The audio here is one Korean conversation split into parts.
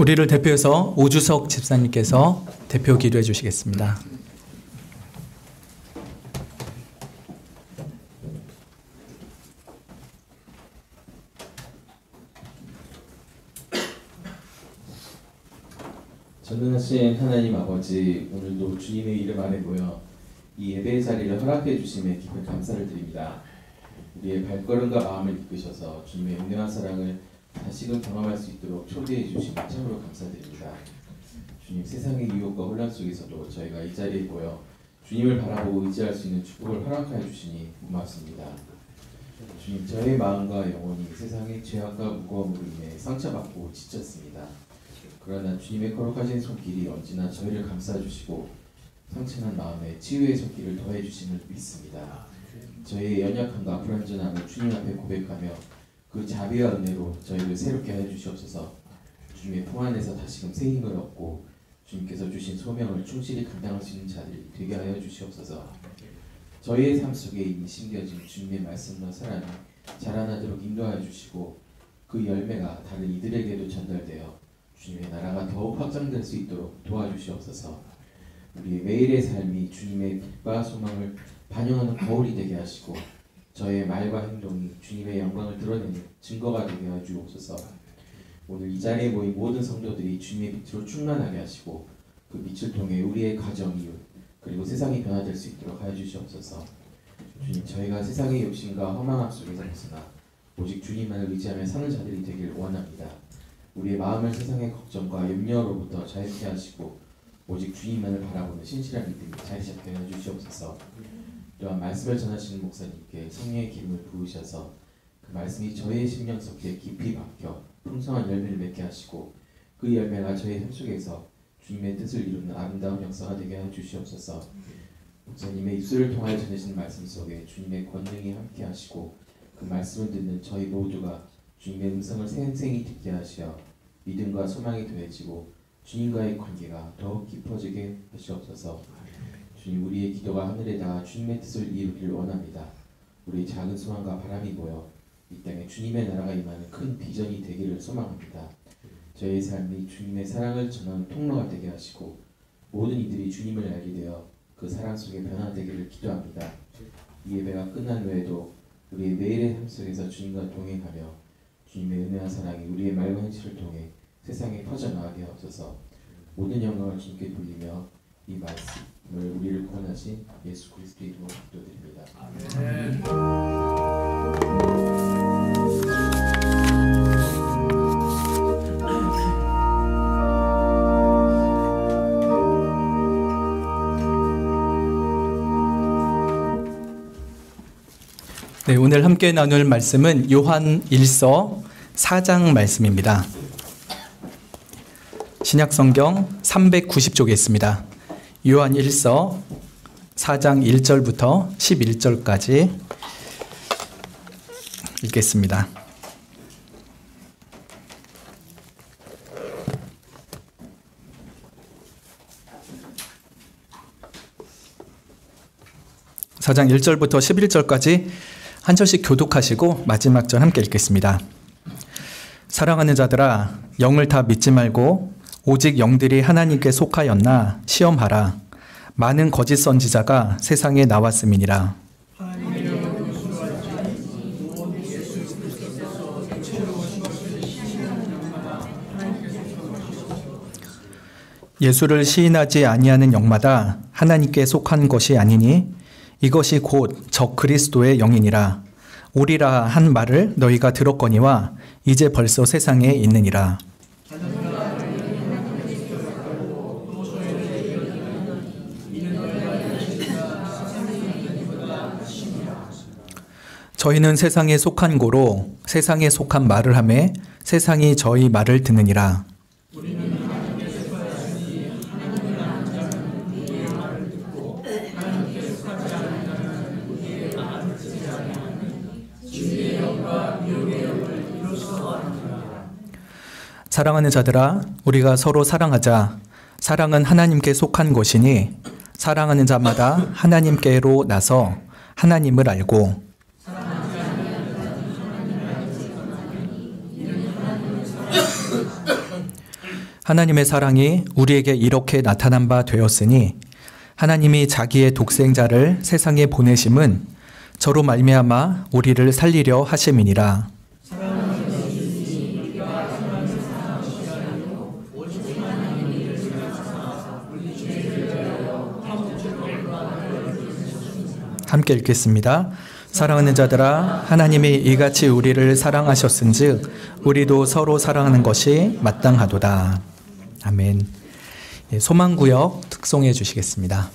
우리를 대표해서 오주석 집사님께서 대표 기도해 주시겠습니다. 전능하신 하나님 아버지, 오늘도 주님의 이름 안에 모여 이 예배의 자리를 허락해 주심에 깊은 감사를 드립니다. 우리의 발걸음과 마음을 이끄셔서 주님의 은혜와 사랑을 다시금 경험할 수 있도록 초대해 주심에 참으로 감사드립니다. 주님, 세상의 유혹과 혼란 속에서도 저희가 이 자리에 모여 주님을 바라보고 의지할 수 있는 축복을 허락하여 주시니 고맙습니다. 주님, 저의 마음과 영혼이 세상의 죄악과 무거움으로 인해 상처받고 지쳤습니다. 그러나 주님의 거룩하신 손길이 언제나 저희를 감싸주시고 상처난 마음에 치유의 손길을 더해주심을 믿습니다. 저희의 연약함과 불완전함을 주님 앞에 고백하며 그 자비와 은혜로 저희를 새롭게 하여 주시옵소서. 주님의 품 안에서 다시금 새 힘을 얻고 주님께서 주신 소명을 충실히 감당할 수 있는 자들이 되게 하여 주시옵소서. 저희의 삶 속에 이미 심겨진 주님의 말씀과 사랑이 자라나도록 인도하여 주시고 그 열매가 다른 이들에게도 전달되어 주님의 나라가 더욱 확장될 수 있도록 도와주시옵소서. 우리의 매일의 삶이 주님의 빛과 소망을 반영하는 거울이 되게 하시고 저의 말과 행동이 주님의 영광을 드러내는 증거가 되게 하여 주옵소서. 오늘 이 자리에 모인 모든 성도들이 주님의 빛으로 충만하게 하시고 그 빛을 통해 우리의 가정, 이웃, 그리고 세상이 변화될 수 있도록 하여 주시옵소서. 주님, 저희가 세상의 욕심과 허망함 속에서 벗어나 오직 주님만을 의지하며 사는 자들이 되길 원합니다. 우리의 마음을 세상의 걱정과 염려로부터 자유케 하시고 오직 주님만을 바라보는 신실한 믿음이 자리 잡게 하여 주시옵소서. 또한 말씀을 전하시는 목사님께 성령의 기름을 부으셔서 그 말씀이 저의 심령 속에 깊이 박혀 풍성한 열매를 맺게 하시고 그 열매가 저의 삶 속에서 주님의 뜻을 이루는 아름다운 역사가 되게 하여 주시옵소서. 목사님의 입술을 통하여 전해진 말씀 속에 주님의 권능이 함께 하시고 그 말씀을 듣는 저희 모두가 주님의 음성을 생생히 듣게 하시어 믿음과 소망이 더해지고 주님과의 관계가 더욱 깊어지게 하시옵소서. 주님, 우리의 기도가 하늘에 닿아 주님의 뜻을 이루기를 원합니다. 우리의 작은 소망과 바람이 모여 이 땅에 주님의 나라가 임하는 큰 비전이 되기를 소망합니다. 저희의 삶이 주님의 사랑을 전하는 통로가 되게 하시고 모든 이들이 주님을 알게 되어 그 사랑 속에 변화되기를 기도합니다. 이 예배가 끝난 후에도 우리의 매일의 삶 속에서 주님과 동행하며 주님의 은혜와 사랑이 우리의 말과 행실을 통해 세상에 퍼져나가게 하옵소서. 모든 영광을 주님께 돌리며 이 말씀을 우리를 구원하신 예수 그리스도의 이름으로 기도드립니다. 아멘. 네, 오늘 함께 나눌 말씀은 요한 1서 4장 말씀입니다. 신약성경 390쪽에 있습니다. 요한 1서 4장 1절부터 11절까지 읽겠습니다. 사장 1절부터 11절까지 한 절씩 교독하시고 마지막 절 함께 읽겠습니다. 사랑하는 자들아, 영을 다 믿지 말고 오직 영들이 하나님께 속하였나 시험하라. 많은 거짓 선지자가 세상에 나왔음이니라. 예수를 시인하지 아니하는 영마다 하나님께 속한 것이 아니니 이것이 곧 적 그리스도의 영이니라. 오리라 한 말을 너희가 들었거니와 이제 벌써 세상에 있느니라. 저희는 세상에 속한 고로 세상에 속한 말을 하매 세상이 저희 말을 듣느니라. 사랑하는 자들아, 우리가 서로 사랑하자. 사랑은 하나님께 속한 것이니 사랑하는 자마다 하나님께로 나서 하나님을 알고 하나님의 사랑이 우리에게 이렇게 나타난 바 되었으니 하나님이 자기의 독생자를 세상에 보내심은 저로 말미암아 우리를 살리려 하심이니라. 함께 읽겠습니다. 사랑하는 자들아, 하나님이 이같이 우리를 사랑하셨은즉 우리도 서로 사랑하는 것이 마땅하도다. 아멘. 소망구역 특송해 주시겠습니다.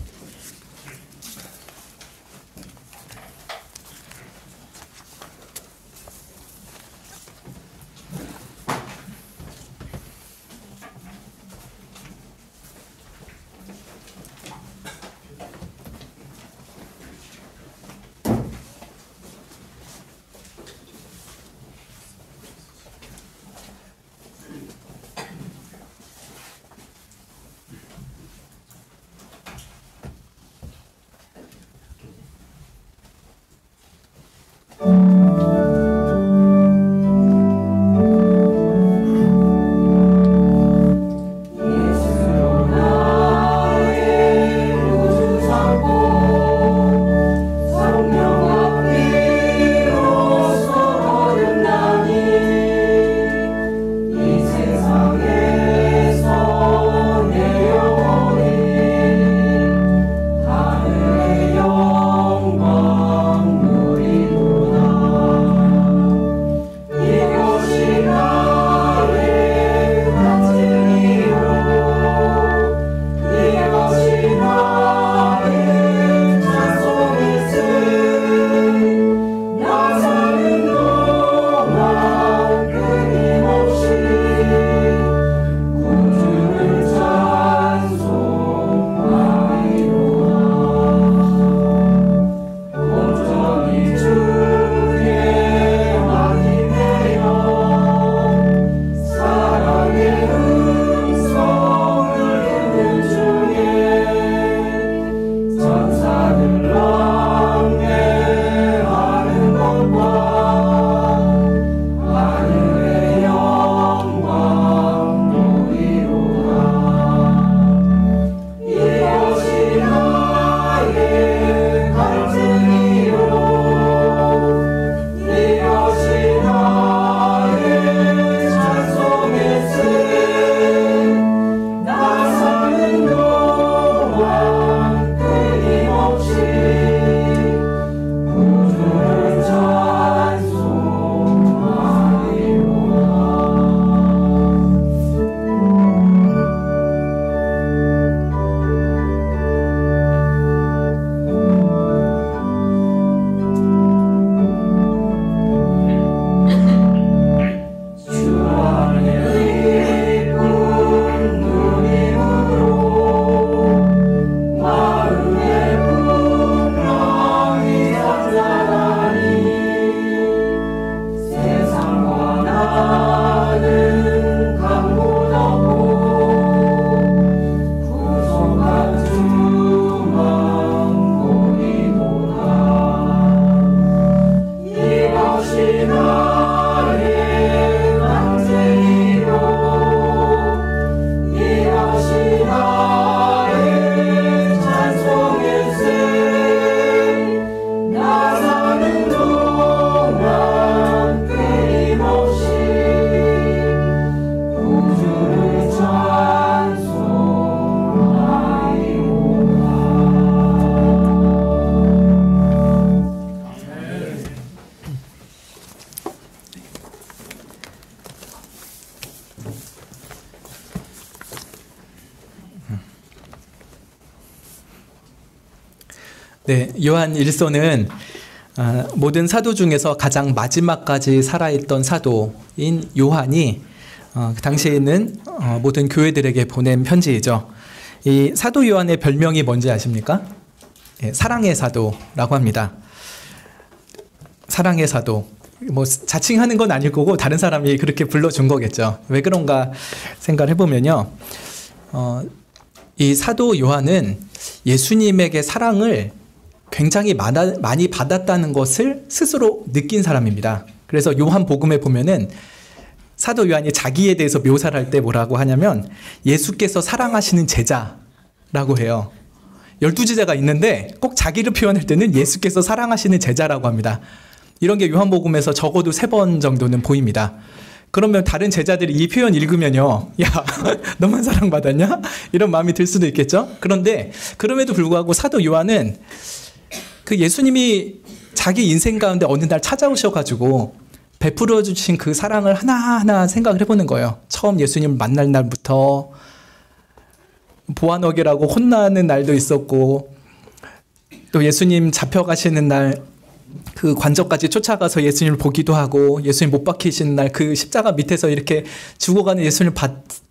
네, 요한 1서는 모든 사도 중에서 가장 마지막까지 살아있던 사도인 요한이 그 당시에는 모든 교회들에게 보낸 편지이죠. 이 사도 요한의 별명이 뭔지 아십니까? 예, 사랑의 사도라고 합니다. 사랑의 사도. 뭐 자칭하는 건 아닐 거고 다른 사람이 그렇게 불러준 거겠죠. 왜 그런가 생각을 해보면요. 이 사도 요한은 예수님에게 사랑을 굉장히 많이 받았다는 것을 스스로 느낀 사람입니다. 그래서 요한복음에 보면은 사도 요한이 자기에 대해서 묘사를 할 때 뭐라고 하냐면 예수께서 사랑하시는 제자라고 해요. 12제자가 있는데 꼭 자기를 표현할 때는 예수께서 사랑하시는 제자라고 합니다. 이런 게 요한복음에서 적어도 3번 정도는 보입니다. 그러면 다른 제자들이 이 표현 읽으면요, 야, 너만 사랑받았냐? 이런 마음이 들 수도 있겠죠. 그런데 그럼에도 불구하고 사도 요한은 그 예수님이 자기 인생 가운데 어느 날 찾아오셔가지고 베풀어 주신 그 사랑을 하나하나 생각을 해보는 거예요. 처음 예수님을 만날 날부터 보안어기라고 혼나는 날도 있었고, 또 예수님 잡혀가시는 날 그 관저까지 쫓아가서 예수님을 보기도 하고, 예수님 못 박히시는 날 그 십자가 밑에서 이렇게 죽어가는 예수님을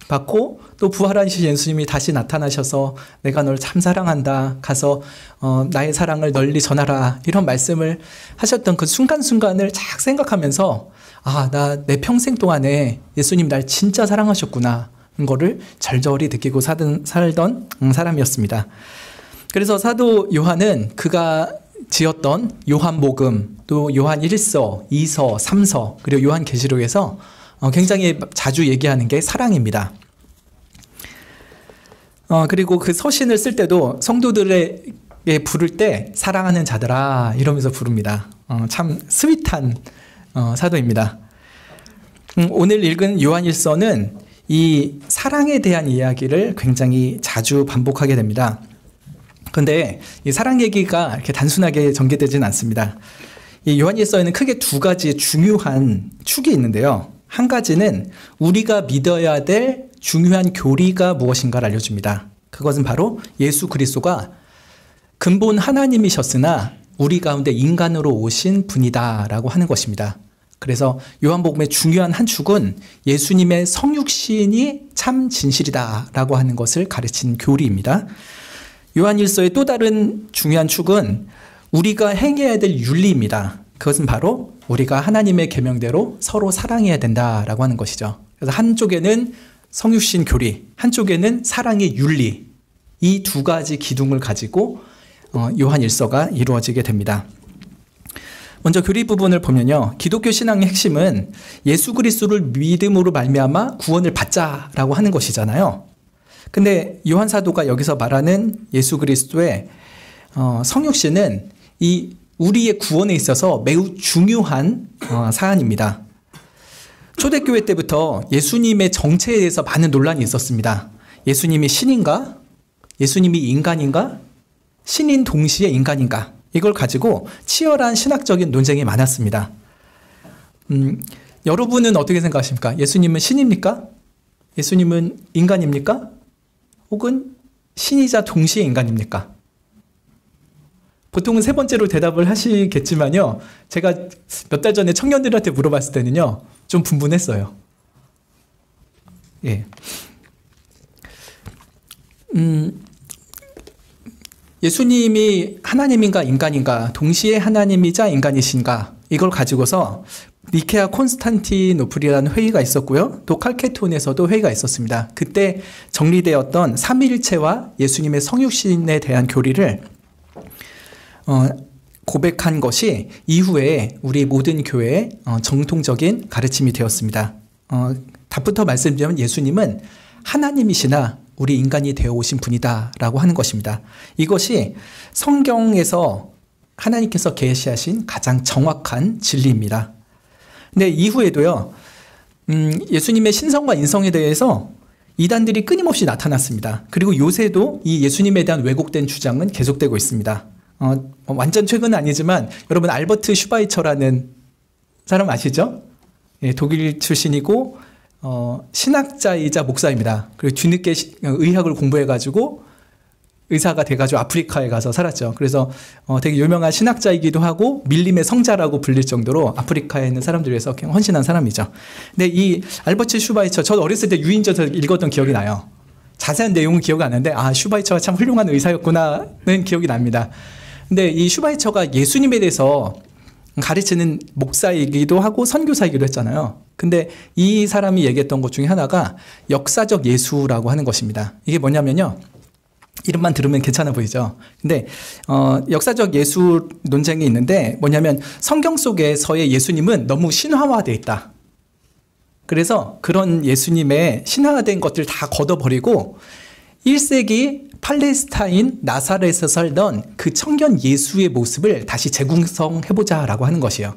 받고, 또 부활하신 예수님이 다시 나타나셔서 내가 널 참 사랑한다, 가서 나의 사랑을 널리 전하라, 이런 말씀을 하셨던 그 순간순간을 쫙 생각하면서 나 내 평생 동안에 예수님 날 진짜 사랑하셨구나 거를 절절히 느끼고 살던 사람이었습니다. 그래서 사도 요한은 그가 지었던 요한복음, 또 요한 1서, 2서, 3서, 그리고 요한계시록에서 굉장히 자주 얘기하는 게 사랑입니다. 그리고 그 서신을 쓸 때도 성도들에게 부를 때 사랑하는 자들아 이러면서 부릅니다. 참 스윗한 사도입니다. 오늘 읽은 요한 1서는 이 사랑에 대한 이야기를 굉장히 자주 반복하게 됩니다. 그런데 이 사랑 얘기가 이렇게 단순하게 전개되지는 않습니다. 이 요한일서에는 크게 두 가지 중요한 축이 있는데요. 한 가지는 우리가 믿어야 될 중요한 교리가 무엇인가를 알려줍니다. 그것은 바로 예수 그리스도가 근본 하나님이셨으나 우리 가운데 인간으로 오신 분이다라고 하는 것입니다. 그래서 요한복음의 중요한 한 축은 예수님의 성육신이 참 진실이다라고 하는 것을 가르친 교리입니다. 요한일서의 또 다른 중요한 축은 우리가 행해야 될 윤리입니다. 그것은 바로 우리가 하나님의 계명대로 서로 사랑해야 된다라고 하는 것이죠. 그래서 한쪽에는 성육신 교리, 한쪽에는 사랑의 윤리, 이 두 가지 기둥을 가지고 요한일서가 이루어지게 됩니다. 먼저 교리 부분을 보면요, 기독교 신앙의 핵심은 예수 그리스도를 믿음으로 말미암아 구원을 받자라고 하는 것이잖아요. 근데 요한 사도가 여기서 말하는 예수 그리스도의 성육신은 이 우리의 구원에 있어서 매우 중요한 사안입니다. 초대교회 때부터 예수님의 정체에 대해서 많은 논란이 있었습니다. 예수님이 신인가? 예수님이 인간인가? 신인 동시에 인간인가? 이걸 가지고 치열한 신학적인 논쟁이 많았습니다. 여러분은 어떻게 생각하십니까? 예수님은 신입니까? 예수님은 인간입니까? 혹은 신이자 동시에 인간입니까? 보통은 세 번째로 대답을 하시겠지만요, 제가 몇 달 전에 청년들한테 물어봤을 때는요, 좀 분분했어요. 예. 예수님이 하나님인가 인간인가, 동시에 하나님이자 인간이신가, 이걸 가지고서 니케아 콘스탄티노플이라는 회의가 있었고요. 또 칼케톤에서도 회의가 있었습니다. 그때 정리되었던 삼위일체와 예수님의 성육신에 대한 교리를 고백한 것이 이후에 우리 모든 교회의 정통적인 가르침이 되었습니다. 답부터 말씀드리면 예수님은 하나님이시나 우리 인간이 되어 오신 분이다라고 하는 것입니다. 이것이 성경에서 하나님께서 계시하신 가장 정확한 진리입니다. 근데 이후에도요, 예수님의 신성과 인성에 대해서 이단들이 끊임없이 나타났습니다. 그리고 요새도 이 예수님에 대한 왜곡된 주장은 계속되고 있습니다. 완전 최근은 아니지만 여러분 알버트 슈바이처라는 사람 아시죠? 예, 독일 출신이고 신학자이자 목사입니다. 그리고 뒤늦게 의학을 공부해가지고 의사가 돼가지고 아프리카에 가서 살았죠. 그래서 되게 유명한 신학자이기도 하고 밀림의 성자라고 불릴 정도로 아프리카에 있는 사람들 위해서 헌신한 사람이죠. 근데 이 알버트 슈바이처, 저 어렸을 때 유인전서 읽었던 기억이 나요. 자세한 내용은 기억이 안 나는데 슈바이처가 참 훌륭한 의사였구나는 기억이 납니다. 근데 이 슈바이처가 예수님에 대해서 가르치는 목사이기도 하고 선교사이기도 했잖아요. 근데 이 사람이 얘기했던 것 중에 하나가 역사적 예수라고 하는 것입니다. 이게 뭐냐면요, 이름만 들으면 괜찮아 보이죠. 근데 역사적 예수 논쟁이 있는데 뭐냐면 성경 속에서의 예수님은 너무 신화화되어 있다. 그래서 그런 예수님의 신화화된 것들 다 걷어버리고 1세기 팔레스타인 나사렛에서 살던 그 청년 예수의 모습을 다시 재구성해보자라고 하는 것이에요.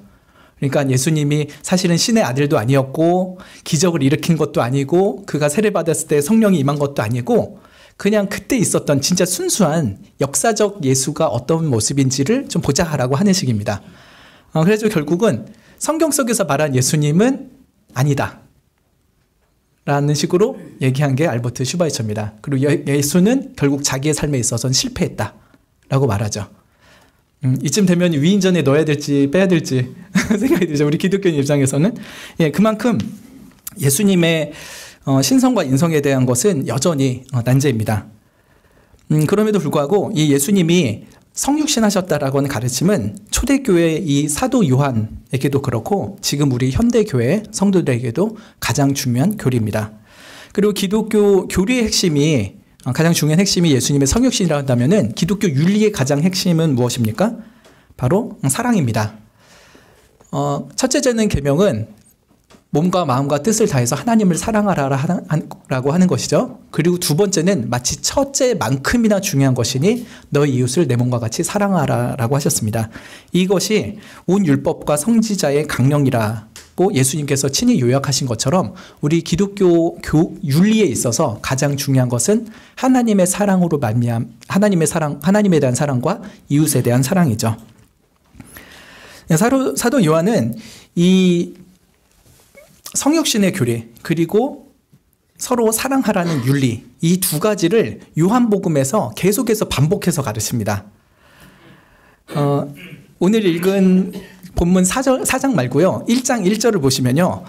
그러니까 예수님이 사실은 신의 아들도 아니었고 기적을 일으킨 것도 아니고 그가 세례받았을 때 성령이 임한 것도 아니고 그냥 그때 있었던 진짜 순수한 역사적 예수가 어떤 모습인지를 좀 보자라고 하는 식입니다. 그래서 결국은 성경 속에서 말한 예수님은 아니다 라는 식으로 얘기한 게 알버트 슈바이처입니다. 그리고 예수는 결국 자기의 삶에 있어서는 실패했다 라고 말하죠. 이쯤 되면 위인전에 넣어야 될지 빼야 될지 생각이 들죠. 우리 기독교인 입장에서는. 예, 그만큼 예수님의 신성과 인성에 대한 것은 여전히 난제입니다. 그럼에도 불구하고 이 예수님이 성육신하셨다라고 하는 가르침은 초대교회 이 사도 요한에게도 그렇고 지금 우리 현대교회 성도들에게도 가장 중요한 교리입니다. 그리고 기독교 교리의 핵심이 가장 중요한 핵심이 예수님의 성육신이라고 한다면은 기독교 윤리의 가장 핵심은 무엇입니까? 바로 사랑입니다. 첫째째는 계명은 몸과 마음과 뜻을 다해서 하나님을 사랑하라라고 하는 것이죠. 그리고 두 번째는 마치 첫째만큼이나 중요한 것이니 너희 이웃을 내 몸과 같이 사랑하라라고 하셨습니다. 이것이 온 율법과 선지자의 강령이라고 예수님께서 친히 요약하신 것처럼 우리 기독교 윤리에 있어서 가장 중요한 것은 하나님의 사랑으로 말미암 하나님에 대한 사랑과 이웃에 대한 사랑이죠. 사도 요한은 이 성육신의 교리 그리고 서로 사랑하라는 윤리 이 두 가지를 요한복음에서 계속해서 반복해서 가르칩니다. 오늘 읽은 본문 4장 말고요. 1장 1절을 보시면요.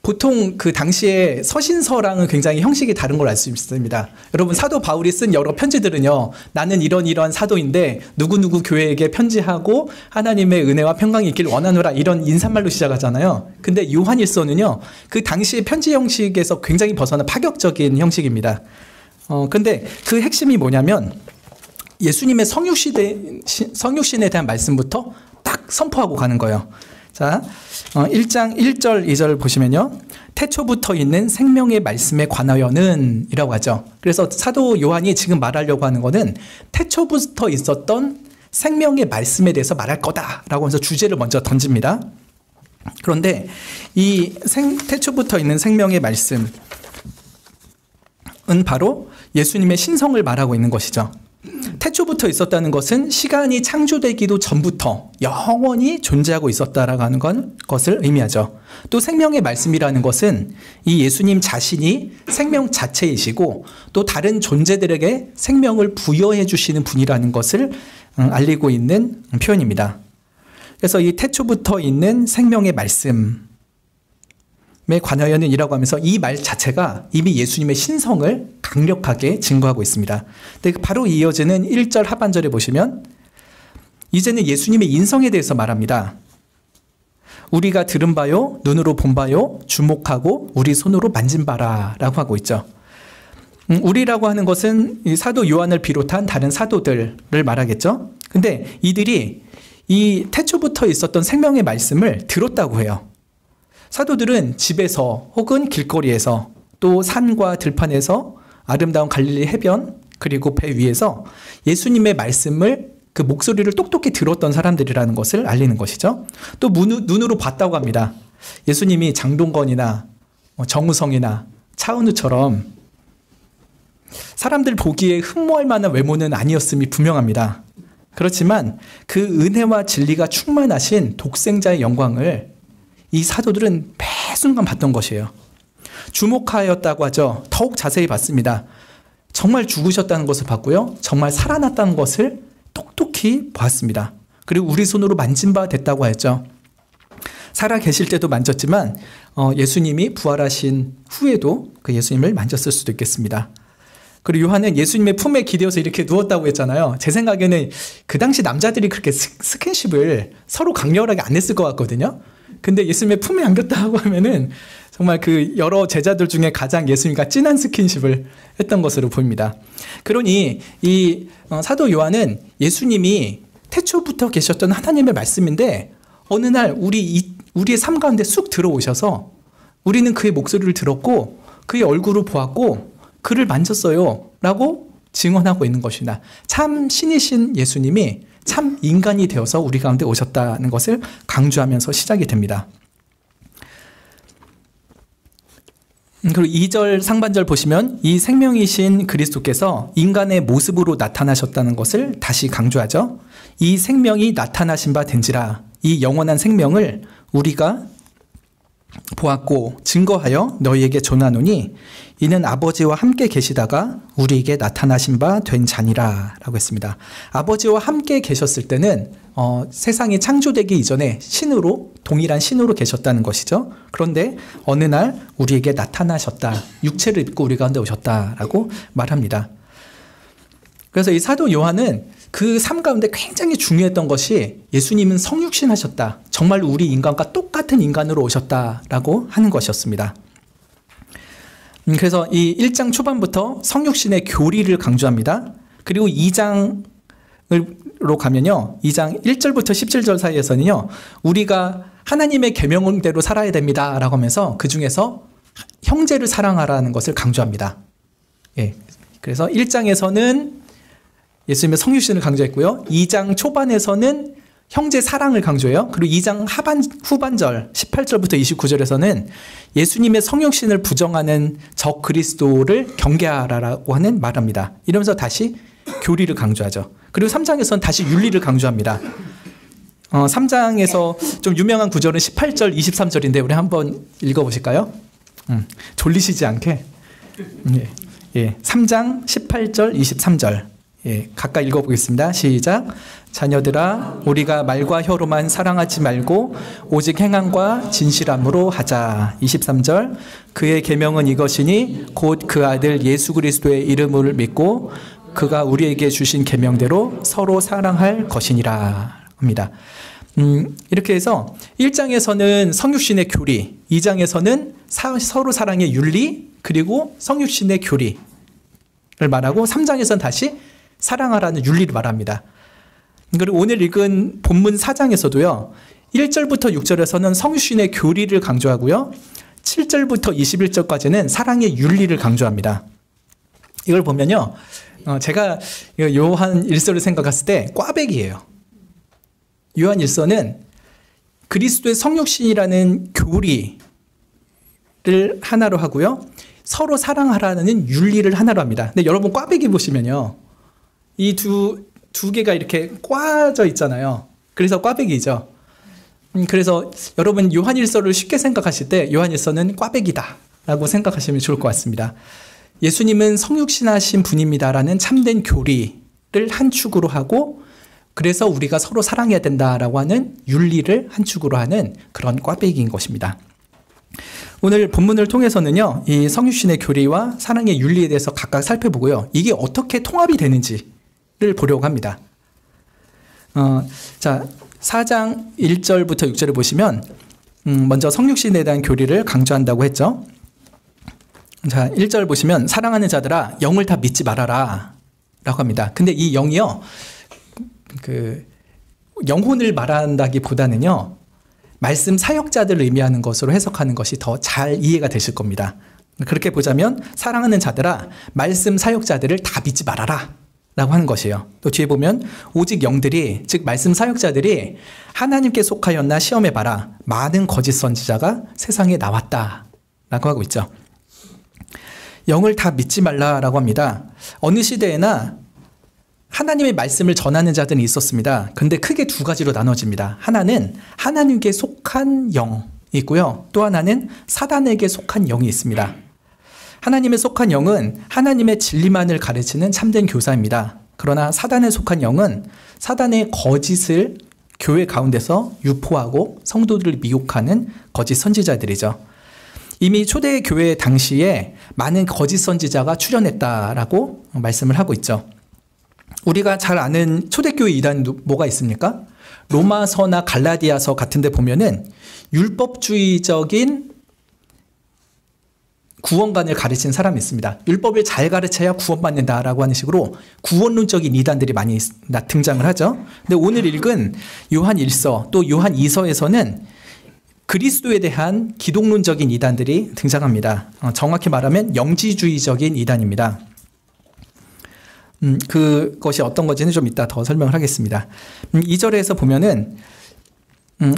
보통 그 당시에 서신서랑은 굉장히 형식이 다른 걸 알 수 있습니다. 여러분 사도 바울이 쓴 여러 편지들은요. 나는 이런 사도인데 누구누구 교회에게 편지하고 하나님의 은혜와 평강이 있길 원하노라 이런 인사말로 시작하잖아요. 근데 요한일서는요. 그 당시의 편지 형식에서 굉장히 벗어난 파격적인 형식입니다. 근데 그 핵심이 뭐냐면 예수님의 성육신에 대한 말씀부터 딱 선포하고 가는 거예요. 자, 1장 1절 2절 보시면요. 태초부터 있는 생명의 말씀에 관하여는 이라고 하죠. 그래서 사도 요한이 지금 말하려고 하는 것은 태초부터 있었던 생명의 말씀에 대해서 말할 거다라고 하면서 주제를 먼저 던집니다. 그런데 이 태초부터 있는 생명의 말씀은 바로 예수님의 신성을 말하고 있는 것이죠. 태초부터 있었다는 것은 시간이 창조되기도 전부터 영원히 존재하고 있었다라고 하는 것을 의미하죠. 또 생명의 말씀이라는 것은 이 예수님 자신이 생명 자체이시고 또 다른 존재들에게 생명을 부여해 주시는 분이라는 것을 알리고 있는 표현입니다. 그래서 이 태초부터 있는 생명의 말씀 관하여는 이라고 하면서 이 말 자체가 이미 예수님의 신성을 강력하게 증거하고 있습니다. 근데 바로 이어지는 1절 하반절에 보시면 이제는 예수님의 인성에 대해서 말합니다. 우리가 들은 바요, 눈으로 본 바요, 주목하고 우리 손으로 만진 바라 라고 하고 있죠. 우리라고 하는 것은 이 사도 요한을 비롯한 다른 사도들을 말하겠죠. 근데 이들이 이 태초부터 있었던 생명의 말씀을 들었다고 해요. 사도들은 집에서 혹은 길거리에서 또 산과 들판에서 아름다운 갈릴리 해변 그리고 배 위에서 예수님의 말씀을 그 목소리를 똑똑히 들었던 사람들이라는 것을 알리는 것이죠. 또 눈으로 봤다고 합니다. 예수님이 장동건이나 정우성이나 차은우처럼 사람들 보기에 흠모할 만한 외모는 아니었음이 분명합니다. 그렇지만 그 은혜와 진리가 충만하신 독생자의 영광을 이 사도들은 매 순간 봤던 것이에요. 주목하였다고 하죠. 더욱 자세히 봤습니다. 정말 죽으셨다는 것을 봤고요. 정말 살아났다는 것을 똑똑히 보았습니다. 그리고 우리 손으로 만진 바 됐다고 했죠. 살아 계실 때도 만졌지만 예수님이 부활하신 후에도 그 예수님을 만졌을 수도 있겠습니다. 그리고 요한은 예수님의 품에 기대어서 이렇게 누웠다고 했잖아요. 제 생각에는 그 당시 남자들이 그렇게 스킨십을 서로 강렬하게 안 했을 것 같거든요. 근데 예수님의 품에 안겼다고 하면은 정말 그 여러 제자들 중에 가장 예수님과 진한 스킨십을 했던 것으로 보입니다. 그러니 이 사도 요한은 예수님이 태초부터 계셨던 하나님의 말씀인데 어느 날 우리의 삶 가운데 쑥 들어오셔서 우리는 그의 목소리를 들었고 그의 얼굴을 보았고 그를 만졌어요 라고 증언하고 있는 것이다. 참 신이신 예수님이 참 인간이 되어서 우리 가운데 오셨다는 것을 강조하면서 시작이 됩니다. 그리고 2절 상반절 보시면 이 생명이신 그리스도께서 인간의 모습으로 나타나셨다는 것을 다시 강조하죠. 이 생명이 나타나신 바 된지라. 이 영원한 생명을 우리가 보았고 증거하여 너희에게 전하노니 이는 아버지와 함께 계시다가 우리에게 나타나신 바 된 자니라 라고 했습니다. 아버지와 함께 계셨을 때는 세상이 창조되기 이전에 신으로, 동일한 신으로 계셨다는 것이죠. 그런데 어느 날 우리에게 나타나셨다. 육체를 입고 우리 가운데 오셨다라고 말합니다. 그래서 이 사도 요한은 그 삶 가운데 굉장히 중요했던 것이 예수님은 성육신 하셨다. 정말 우리 인간과 똑같은 인간으로 오셨다라고 하는 것이었습니다. 그래서 이 1장 초반부터 성육신의 교리를 강조합니다. 그리고 2장으로 가면요. 2장 1절부터 17절 사이에서는요. 우리가 하나님의 계명대로 살아야 됩니다. 라고 하면서 그 중에서 형제를 사랑하라는 것을 강조합니다. 예. 그래서 1장에서는 예수님의 성육신을 강조했고요. 2장 초반에서는 형제 사랑을 강조해요. 그리고 2장 후반절 18절부터 29절에서는 예수님의 성육신을 부정하는 적 그리스도를 경계하라고 하는 말합니다. 이러면서 다시 교리를 강조하죠. 그리고 3장에서는 다시 윤리를 강조합니다. 3장에서 좀 유명한 구절은 18절, 23절인데 우리 한번 읽어보실까요? 졸리시지 않게. 예, 3장 18절, 23절. 예, 각각 읽어보겠습니다. 시작. 자녀들아, 우리가 말과 혀로만 사랑하지 말고 오직 행함과 진실함으로 하자. 23절. 그의 계명은 이것이니 곧 그 아들 예수 그리스도의 이름을 믿고 그가 우리에게 주신 계명대로 서로 사랑할 것이니라 합니다. 이렇게 해서 1장에서는 성육신의 교리, 2장에서는 서로 사랑의 윤리, 그리고 성육신의 교리를 말하고 3장에서는 다시 사랑하라는 윤리를 말합니다. 그리고 오늘 읽은 본문 4장에서도요. 1절부터 6절에서는 성육신의 교리를 강조하고요. 7절부터 21절까지는 사랑의 윤리를 강조합니다. 이걸 보면요. 제가 요한 1서를 생각했을 때 꽈배기예요. 요한 1서는 그리스도의 성육신이라는 교리를 하나로 하고요. 서로 사랑하라는 윤리를 하나로 합니다. 근데 여러분 꽈배기 보시면요. 이 두 개가 이렇게 꽈져 있잖아요. 그래서 꽈배기죠. 그래서 여러분 요한 1서를 쉽게 생각하실 때 요한 1서는 꽈배기다 라고 생각하시면 좋을 것 같습니다. 예수님은 성육신하신 분입니다라는 참된 교리를 한 축으로 하고 그래서 우리가 서로 사랑해야 된다라고 하는 윤리를 한 축으로 하는 그런 꽈배기인 것입니다. 오늘 본문을 통해서는요. 이 성육신의 교리와 사랑의 윤리에 대해서 각각 살펴보고요. 이게 어떻게 통합이 되는지를 보려고 합니다. 자, 4장 1절부터 6절을 보시면 먼저 성육신에 대한 교리를 강조한다고 했죠. 자, 1절 보시면 사랑하는 자들아 영을 다 믿지 말아라 라고 합니다. 근데 이 영이요. 영혼을 말한다기보다는요. 말씀 사역자들을 의미하는 것으로 해석하는 것이 더 잘 이해가 되실 겁니다. 그렇게 보자면 사랑하는 자들아 말씀 사역자들을 다 믿지 말아라 라고 하는 것이에요. 또 뒤에 보면 오직 영들이 즉 말씀 사역자들이 하나님께 속하였나 시험해봐라. 많은 거짓 선지자가 세상에 나왔다 라고 하고 있죠. 영을 다 믿지 말라라고 합니다. 어느 시대에나 하나님의 말씀을 전하는 자들이 있었습니다. 근데 크게 두 가지로 나눠집니다. 하나는 하나님께 속한 영이 있고요. 또 하나는 사단에게 속한 영이 있습니다. 하나님에 속한 영은 하나님의 진리만을 가르치는 참된 교사입니다. 그러나 사단에 속한 영은 사단의 거짓을 교회 가운데서 유포하고 성도들을 미혹하는 거짓 선지자들이죠. 이미 초대교회 당시에 많은 거짓 선지자가 출현했다라고 말씀을 하고 있죠. 우리가 잘 아는 초대교회 이단이 뭐가 있습니까? 로마서나 갈라디아서 같은 데 보면은 율법주의적인 구원관을 가르치는 사람이 있습니다. 율법을 잘 가르쳐야 구원받는다라고 하는 식으로 구원론적인 이단들이 많이 등장을 하죠. 근데 오늘 읽은 요한 1서 또 요한 2서에서는 그리스도에 대한 기독론적인 이단들이 등장합니다. 정확히 말하면 영지주의적인 이단입니다. 그것이 어떤 건지는 좀 이따 더 설명을 하겠습니다. 2절에서 보면은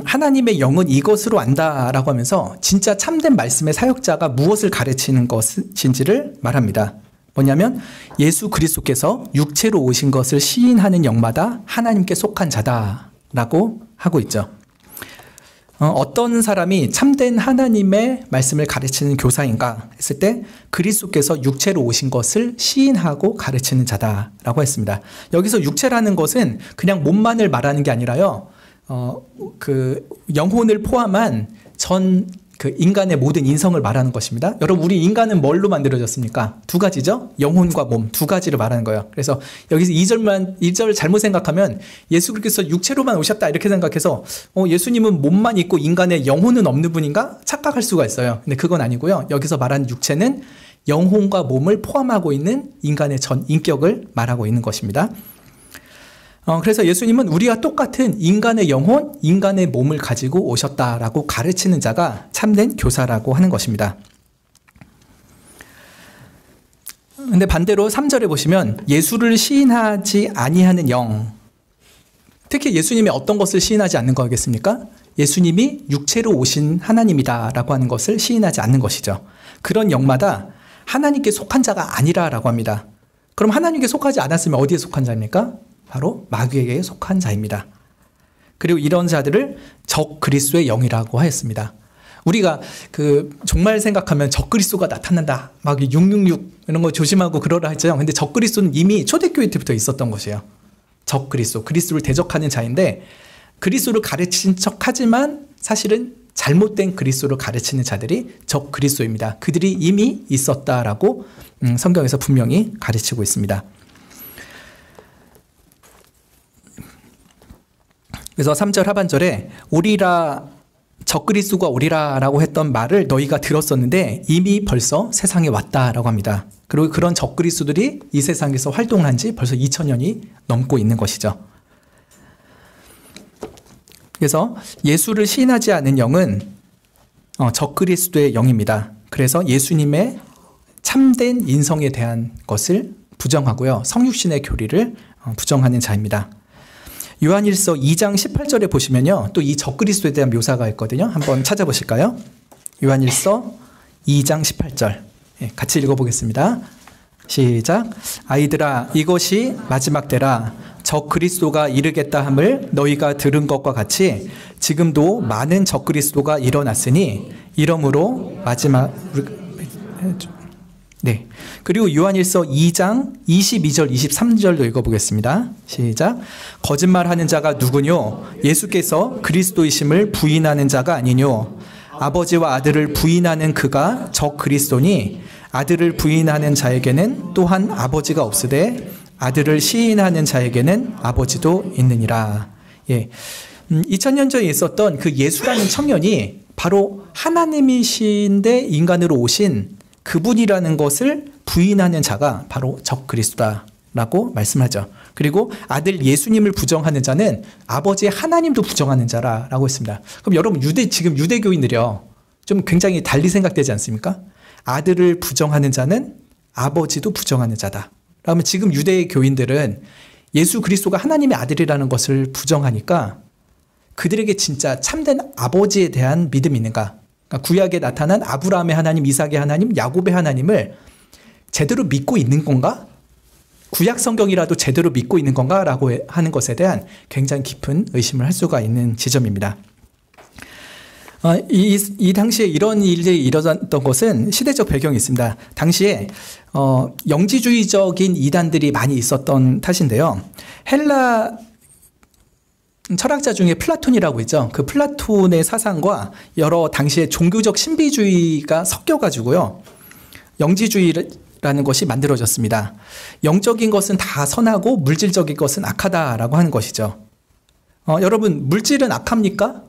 하나님의 영은 이것으로 안다라고 하면서 진짜 참된 말씀의 사역자가 무엇을 가르치는 것인지를 말합니다. 뭐냐면 예수 그리스도께서 육체로 오신 것을 시인하는 영마다 하나님께 속한 자다라고 하고 있죠. 어떤 사람이 참된 하나님의 말씀을 가르치는 교사인가 했을 때 그리스도께서 육체로 오신 것을 시인하고 가르치는 자다라고 했습니다. 여기서 육체라는 것은 그냥 몸만을 말하는 게 아니라요. 그 영혼을 포함한 그 인간의 모든 인성을 말하는 것입니다. 여러분, 우리 인간은 뭘로 만들어졌습니까? 두 가지죠? 영혼과 몸, 두 가지를 말하는 거예요. 그래서 여기서 2절 잘못 생각하면 예수께서 육체로만 오셨다 이렇게 생각해서 예수님은 몸만 있고 인간의 영혼은 없는 분인가? 착각할 수가 있어요. 근데 그건 아니고요. 여기서 말하는 육체는 영혼과 몸을 포함하고 있는 인간의 전 인격을 말하고 있는 것입니다. 그래서 예수님은 우리와 똑같은 인간의 영혼, 인간의 몸을 가지고 오셨다라고 가르치는 자가 참된 교사라고 하는 것입니다. 근데 반대로 3절에 보시면 예수를 시인하지 아니하는 영, 특히 예수님이 어떤 것을 시인하지 않는 거겠습니까? 예수님이 육체로 오신 하나님이다라고 하는 것을 시인하지 않는 것이죠. 그런 영마다 하나님께 속한 자가 아니라라고 합니다. 그럼 하나님께 속하지 않았으면 어디에 속한 자입니까? 바로 마귀에게 속한 자입니다. 그리고 이런 자들을 적 그리스도의 영이라고 하였습니다. 우리가 정말 생각하면 적 그리스도가 나타난다, 막 666 이런 거 조심하고 그러라 했죠. 근데 적 그리스도는 이미 초대교회 때부터 있었던 것이에요. 적 그리스도를 대적하는 자인데 그리스도를 가르친 척하지만 사실은 잘못된 그리스도를 가르치는 자들이 적 그리스도입니다. 그들이 이미 있었다라고 성경에서 분명히 가르치고 있습니다. 그래서 3절 하반절에 오리라, 적그리스도가 오리라라고 했던 말을 너희가 들었었는데 이미 벌써 세상에 왔다라고 합니다. 그리고 그런 적그리스도들이 이 세상에서 활동을 한 지 벌써 2000년이 넘고 있는 것이죠. 그래서 예수를 시인하지 않은 영은 적그리스도의 영입니다. 그래서 예수님의 참된 인성에 대한 것을 부정하고요. 성육신의 교리를 부정하는 자입니다. 요한일서 2장 18절에 보시면요. 또 이 적그리스도에 대한 묘사가 있거든요. 한번 찾아보실까요? 요한일서 2장 18절. 같이 읽어보겠습니다. 시작. 아이들아, 이것이 마지막 때라. 적그리스도가 이르겠다 함을 너희가 들은 것과 같이 지금도 많은 적그리스도가 일어났으니 이러므로 마지막... 네. 그리고 요한일서 2장 22절 23절도 읽어보겠습니다. 시작. 거짓말하는 자가 누구뇨? 예수께서 그리스도이심을 부인하는 자가 아니뇨? 아버지와 아들을 부인하는 그가 적 그리스도니 아들을 부인하는 자에게는 또한 아버지가 없으되 아들을 시인하는 자에게는 아버지도 있느니라. 예. 2000년 전에 있었던 그 예수라는 청년이 바로 하나님이신데 인간으로 오신 그분이라는 것을 부인하는 자가 바로 적 그리스도다라고 말씀하죠. 그리고 아들 예수님을 부정하는 자는 아버지 하나님도 부정하는 자라고 했습니다. 그럼 여러분 지금 유대교인들이요, 좀 굉장히 달리 생각되지 않습니까? 아들을 부정하는 자는 아버지도 부정하는 자다. 그러면 지금 유대교인들은 예수 그리스도가 하나님의 아들이라는 것을 부정하니까 그들에게 진짜 참된 아버지에 대한 믿음이 있는가? 구약에 나타난 아브라함의 하나님, 이삭의 하나님, 야곱의 하나님을 제대로 믿고 있는 건가? 구약 성경이라도 제대로 믿고 있는 건가? 라고 하는 것에 대한 굉장히 깊은 의심을 할 수가 있는 지점입니다. 이 당시에 이런 일이 일어났던 것은 시대적 배경이 있습니다. 당시에 영지주의적인 이단들이 많이 있었던 탓인데요. 헬라 철학자 중에 플라톤이라고 있죠. 그 플라톤의 사상과 여러 당시의 종교적 신비주의가 섞여가지고요, 영지주의라는 것이 만들어졌습니다. 영적인 것은 다 선하고 물질적인 것은 악하다라고 하는 것이죠. 여러분, 물질은 악합니까?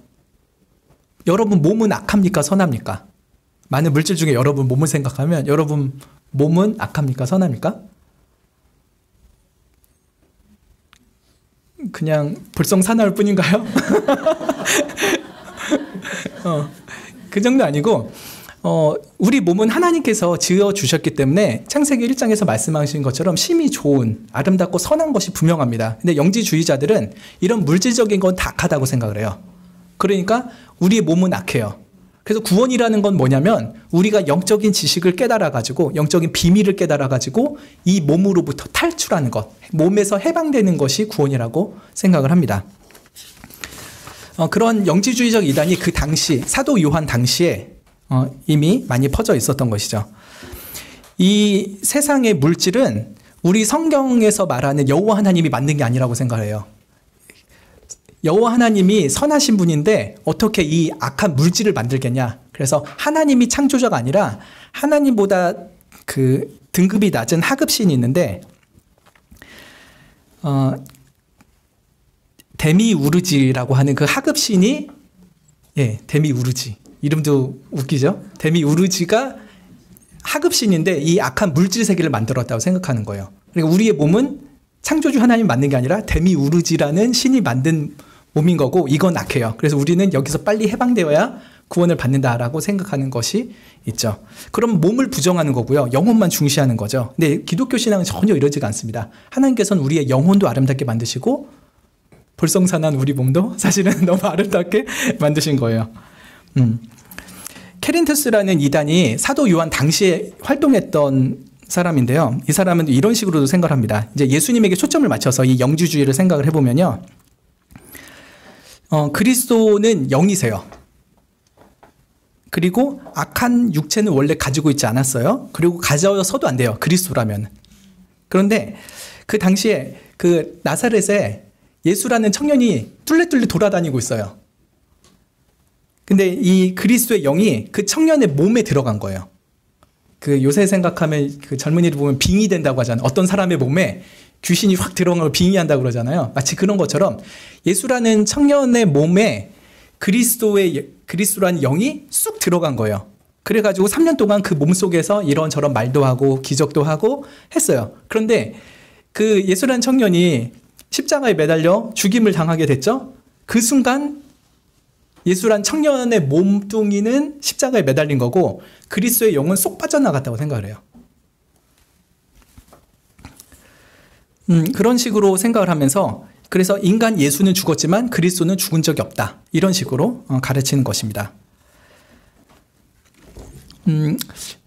여러분 몸은 악합니까? 선합니까? 많은 물질 중에 여러분 몸을 생각하면 여러분 몸은 악합니까? 선합니까? 그냥 불성사나울 뿐인가요? 그 정도 아니고 우리 몸은 하나님께서 지어주셨기 때문에 창세기 1장에서 말씀하신 것처럼 심히 좋은 아름답고 선한 것이 분명합니다. 근데 영지주의자들은 이런 물질적인 건 다 악하다고 생각을 해요. 그러니까 우리의 몸은 악해요. 그래서 구원이라는 건 뭐냐면 우리가 영적인 지식을 깨달아가지고 영적인 비밀을 깨달아가지고 이 몸으로부터 탈출하는 것, 몸에서 해방되는 것이 구원이라고 생각을 합니다. 그런 영지주의적 이단이 그 당시 사도 요한 당시에 이미 많이 퍼져 있었던 것이죠. 이 세상의 물질은 우리 성경에서 말하는 여호와 하나님이 만든 게 아니라고 생각해요. 여호와 하나님이 선하신 분인데 어떻게 이 악한 물질을 만들겠냐. 그래서 하나님이 창조자가 아니라 하나님보다 그 등급이 낮은 하급신이 있는데 데미우르지라고 하는 그 하급신이 데미우르지 이름도 웃기죠. 데미우르지가 하급신인데 이 악한 물질 세계를 만들었다고 생각하는 거예요. 그러니까 우리의 몸은 창조주 하나님이 만든 게 아니라 데미우르지라는 신이 만든 몸인 거고 이건 악해요. 그래서 우리는 여기서 빨리 해방되어야 구원을 받는다라고 생각하는 것이 있죠. 그럼 몸을 부정하는 거고요. 영혼만 중시하는 거죠. 근데 기독교 신앙은 전혀 이러지가 않습니다. 하나님께서는 우리의 영혼도 아름답게 만드시고 볼성산한 우리 몸도 사실은 너무 아름답게 만드신 거예요. 케린투스라는 이단이 사도 요한 당시에 활동했던 사람인데요. 이 사람은 이런 식으로도 생각을 합니다. 이제 예수님에게 초점을 맞춰서 이 영주주의를 생각을 해보면요. 그리스도는 영이세요. 그리고 악한 육체는 원래 가지고 있지 않았어요. 그리고 가져서도 안 돼요. 그리스도라면. 그런데 그 당시에 그 나사렛에 예수라는 청년이 뚫레뚫레 돌아다니고 있어요. 근데 이 그리스도의 영이 그 청년의 몸에 들어간 거예요. 그 요새 생각하면 그 젊은이들 보면 빙의 된다고 하잖아요. 어떤 사람의 몸에 귀신이 확 들어가고 빙의한다고 그러잖아요. 마치 그런 것처럼 예수라는 청년의 몸에 그리스도라는 영이 쑥 들어간 거예요. 그래가지고 3년 동안 그 몸속에서 이런저런 말도 하고 기적도 하고 했어요. 그런데 그 예수라는 청년이 십자가에 매달려 죽임을 당하게 됐죠. 그 순간 예수란 청년의 몸뚱이는 십자가에 매달린 거고 그리스도의 영은 쏙 빠져나갔다고 생각을 해요. 그런 식으로 생각을 하면서 그래서 인간 예수는 죽었지만 그리스도는 죽은 적이 없다. 이런 식으로 가르치는 것입니다.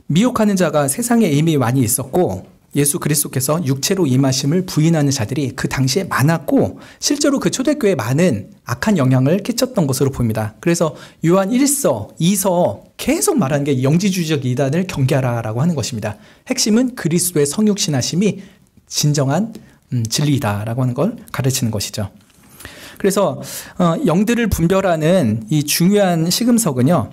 미혹하는 자가 세상에 이미 많이 있었고 예수 그리스도께서 육체로 임하심을 부인하는 자들이 그 당시에 많았고 실제로 그 초대교회에 많은 악한 영향을 끼쳤던 것으로 보입니다. 그래서 요한 1서, 2서 계속 말하는 게 영지주의적 이단을 경계하라라고 하는 것입니다. 핵심은 그리스도의 성육신하심이 진정한 진리이다라고 하는 걸 가르치는 것이죠. 그래서 영들을 분별하는 이 중요한 시금석은요.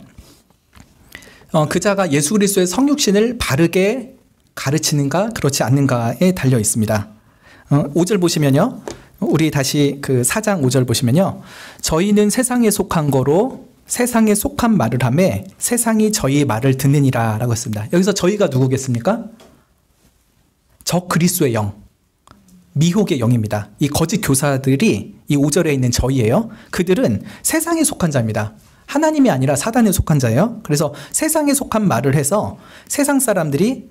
그자가 예수 그리스도의 성육신을 바르게 가르치는가 그렇지 않는가에 달려 있습니다. 5절 보시면요. 우리 다시 그 4장 5절 보시면요. 저희는 세상에 속한 거로 세상에 속한 말을 하매 세상이 저희 말을 듣느니라 라고 했습니다. 여기서 저희가 누구겠습니까? 저 그리스도의 영, 미혹의 영입니다. 이 거짓 교사들이 이 5절에 있는 저희예요. 그들은 세상에 속한 자입니다. 하나님이 아니라 사단에 속한 자예요. 그래서 세상에 속한 말을 해서 세상 사람들이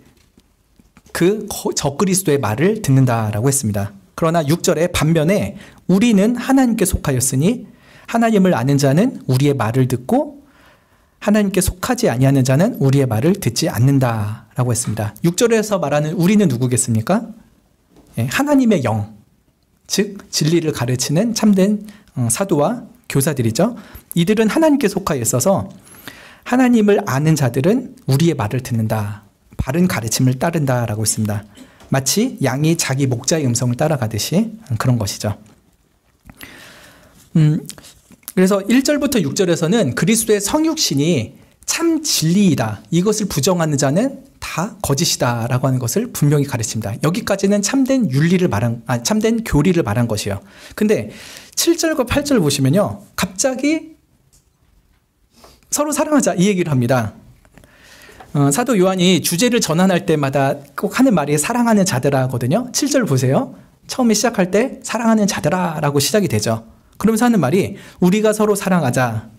그 적그리스도의 말을 듣는다라고 했습니다. 그러나 6절에 반면에 우리는 하나님께 속하였으니 하나님을 아는 자는 우리의 말을 듣고 하나님께 속하지 아니하는 자는 우리의 말을 듣지 않는다라고 했습니다. 6절에서 말하는 우리는 누구겠습니까? 하나님의 영, 즉 진리를 가르치는 참된 사도와 교사들이죠. 이들은 하나님께 속하여 있어서 하나님을 아는 자들은 우리의 말을 듣는다. 바른 가르침을 따른다라고 했습니다. 마치 양이 자기 목자의 음성을 따라가듯이 그런 것이죠. 그래서 1절부터 6절에서는 그리스도의 성육신이 참 진리이다. 이것을 부정하는 자는 다 거짓이다라고 하는 것을 분명히 가르칩니다. 여기까지는 참된 참된 교리를 말한 것이에요. 근데 7절과 8절 보시면요. 갑자기 서로 사랑하자 이 얘기를 합니다. 사도 요한이 주제를 전환할 때마다 꼭 하는 말이 사랑하는 자들아거든요. 7절 보세요. 처음에 시작할 때 사랑하는 자들아 라고 시작이 되죠. 그러면서 하는 말이 우리가 서로 사랑하자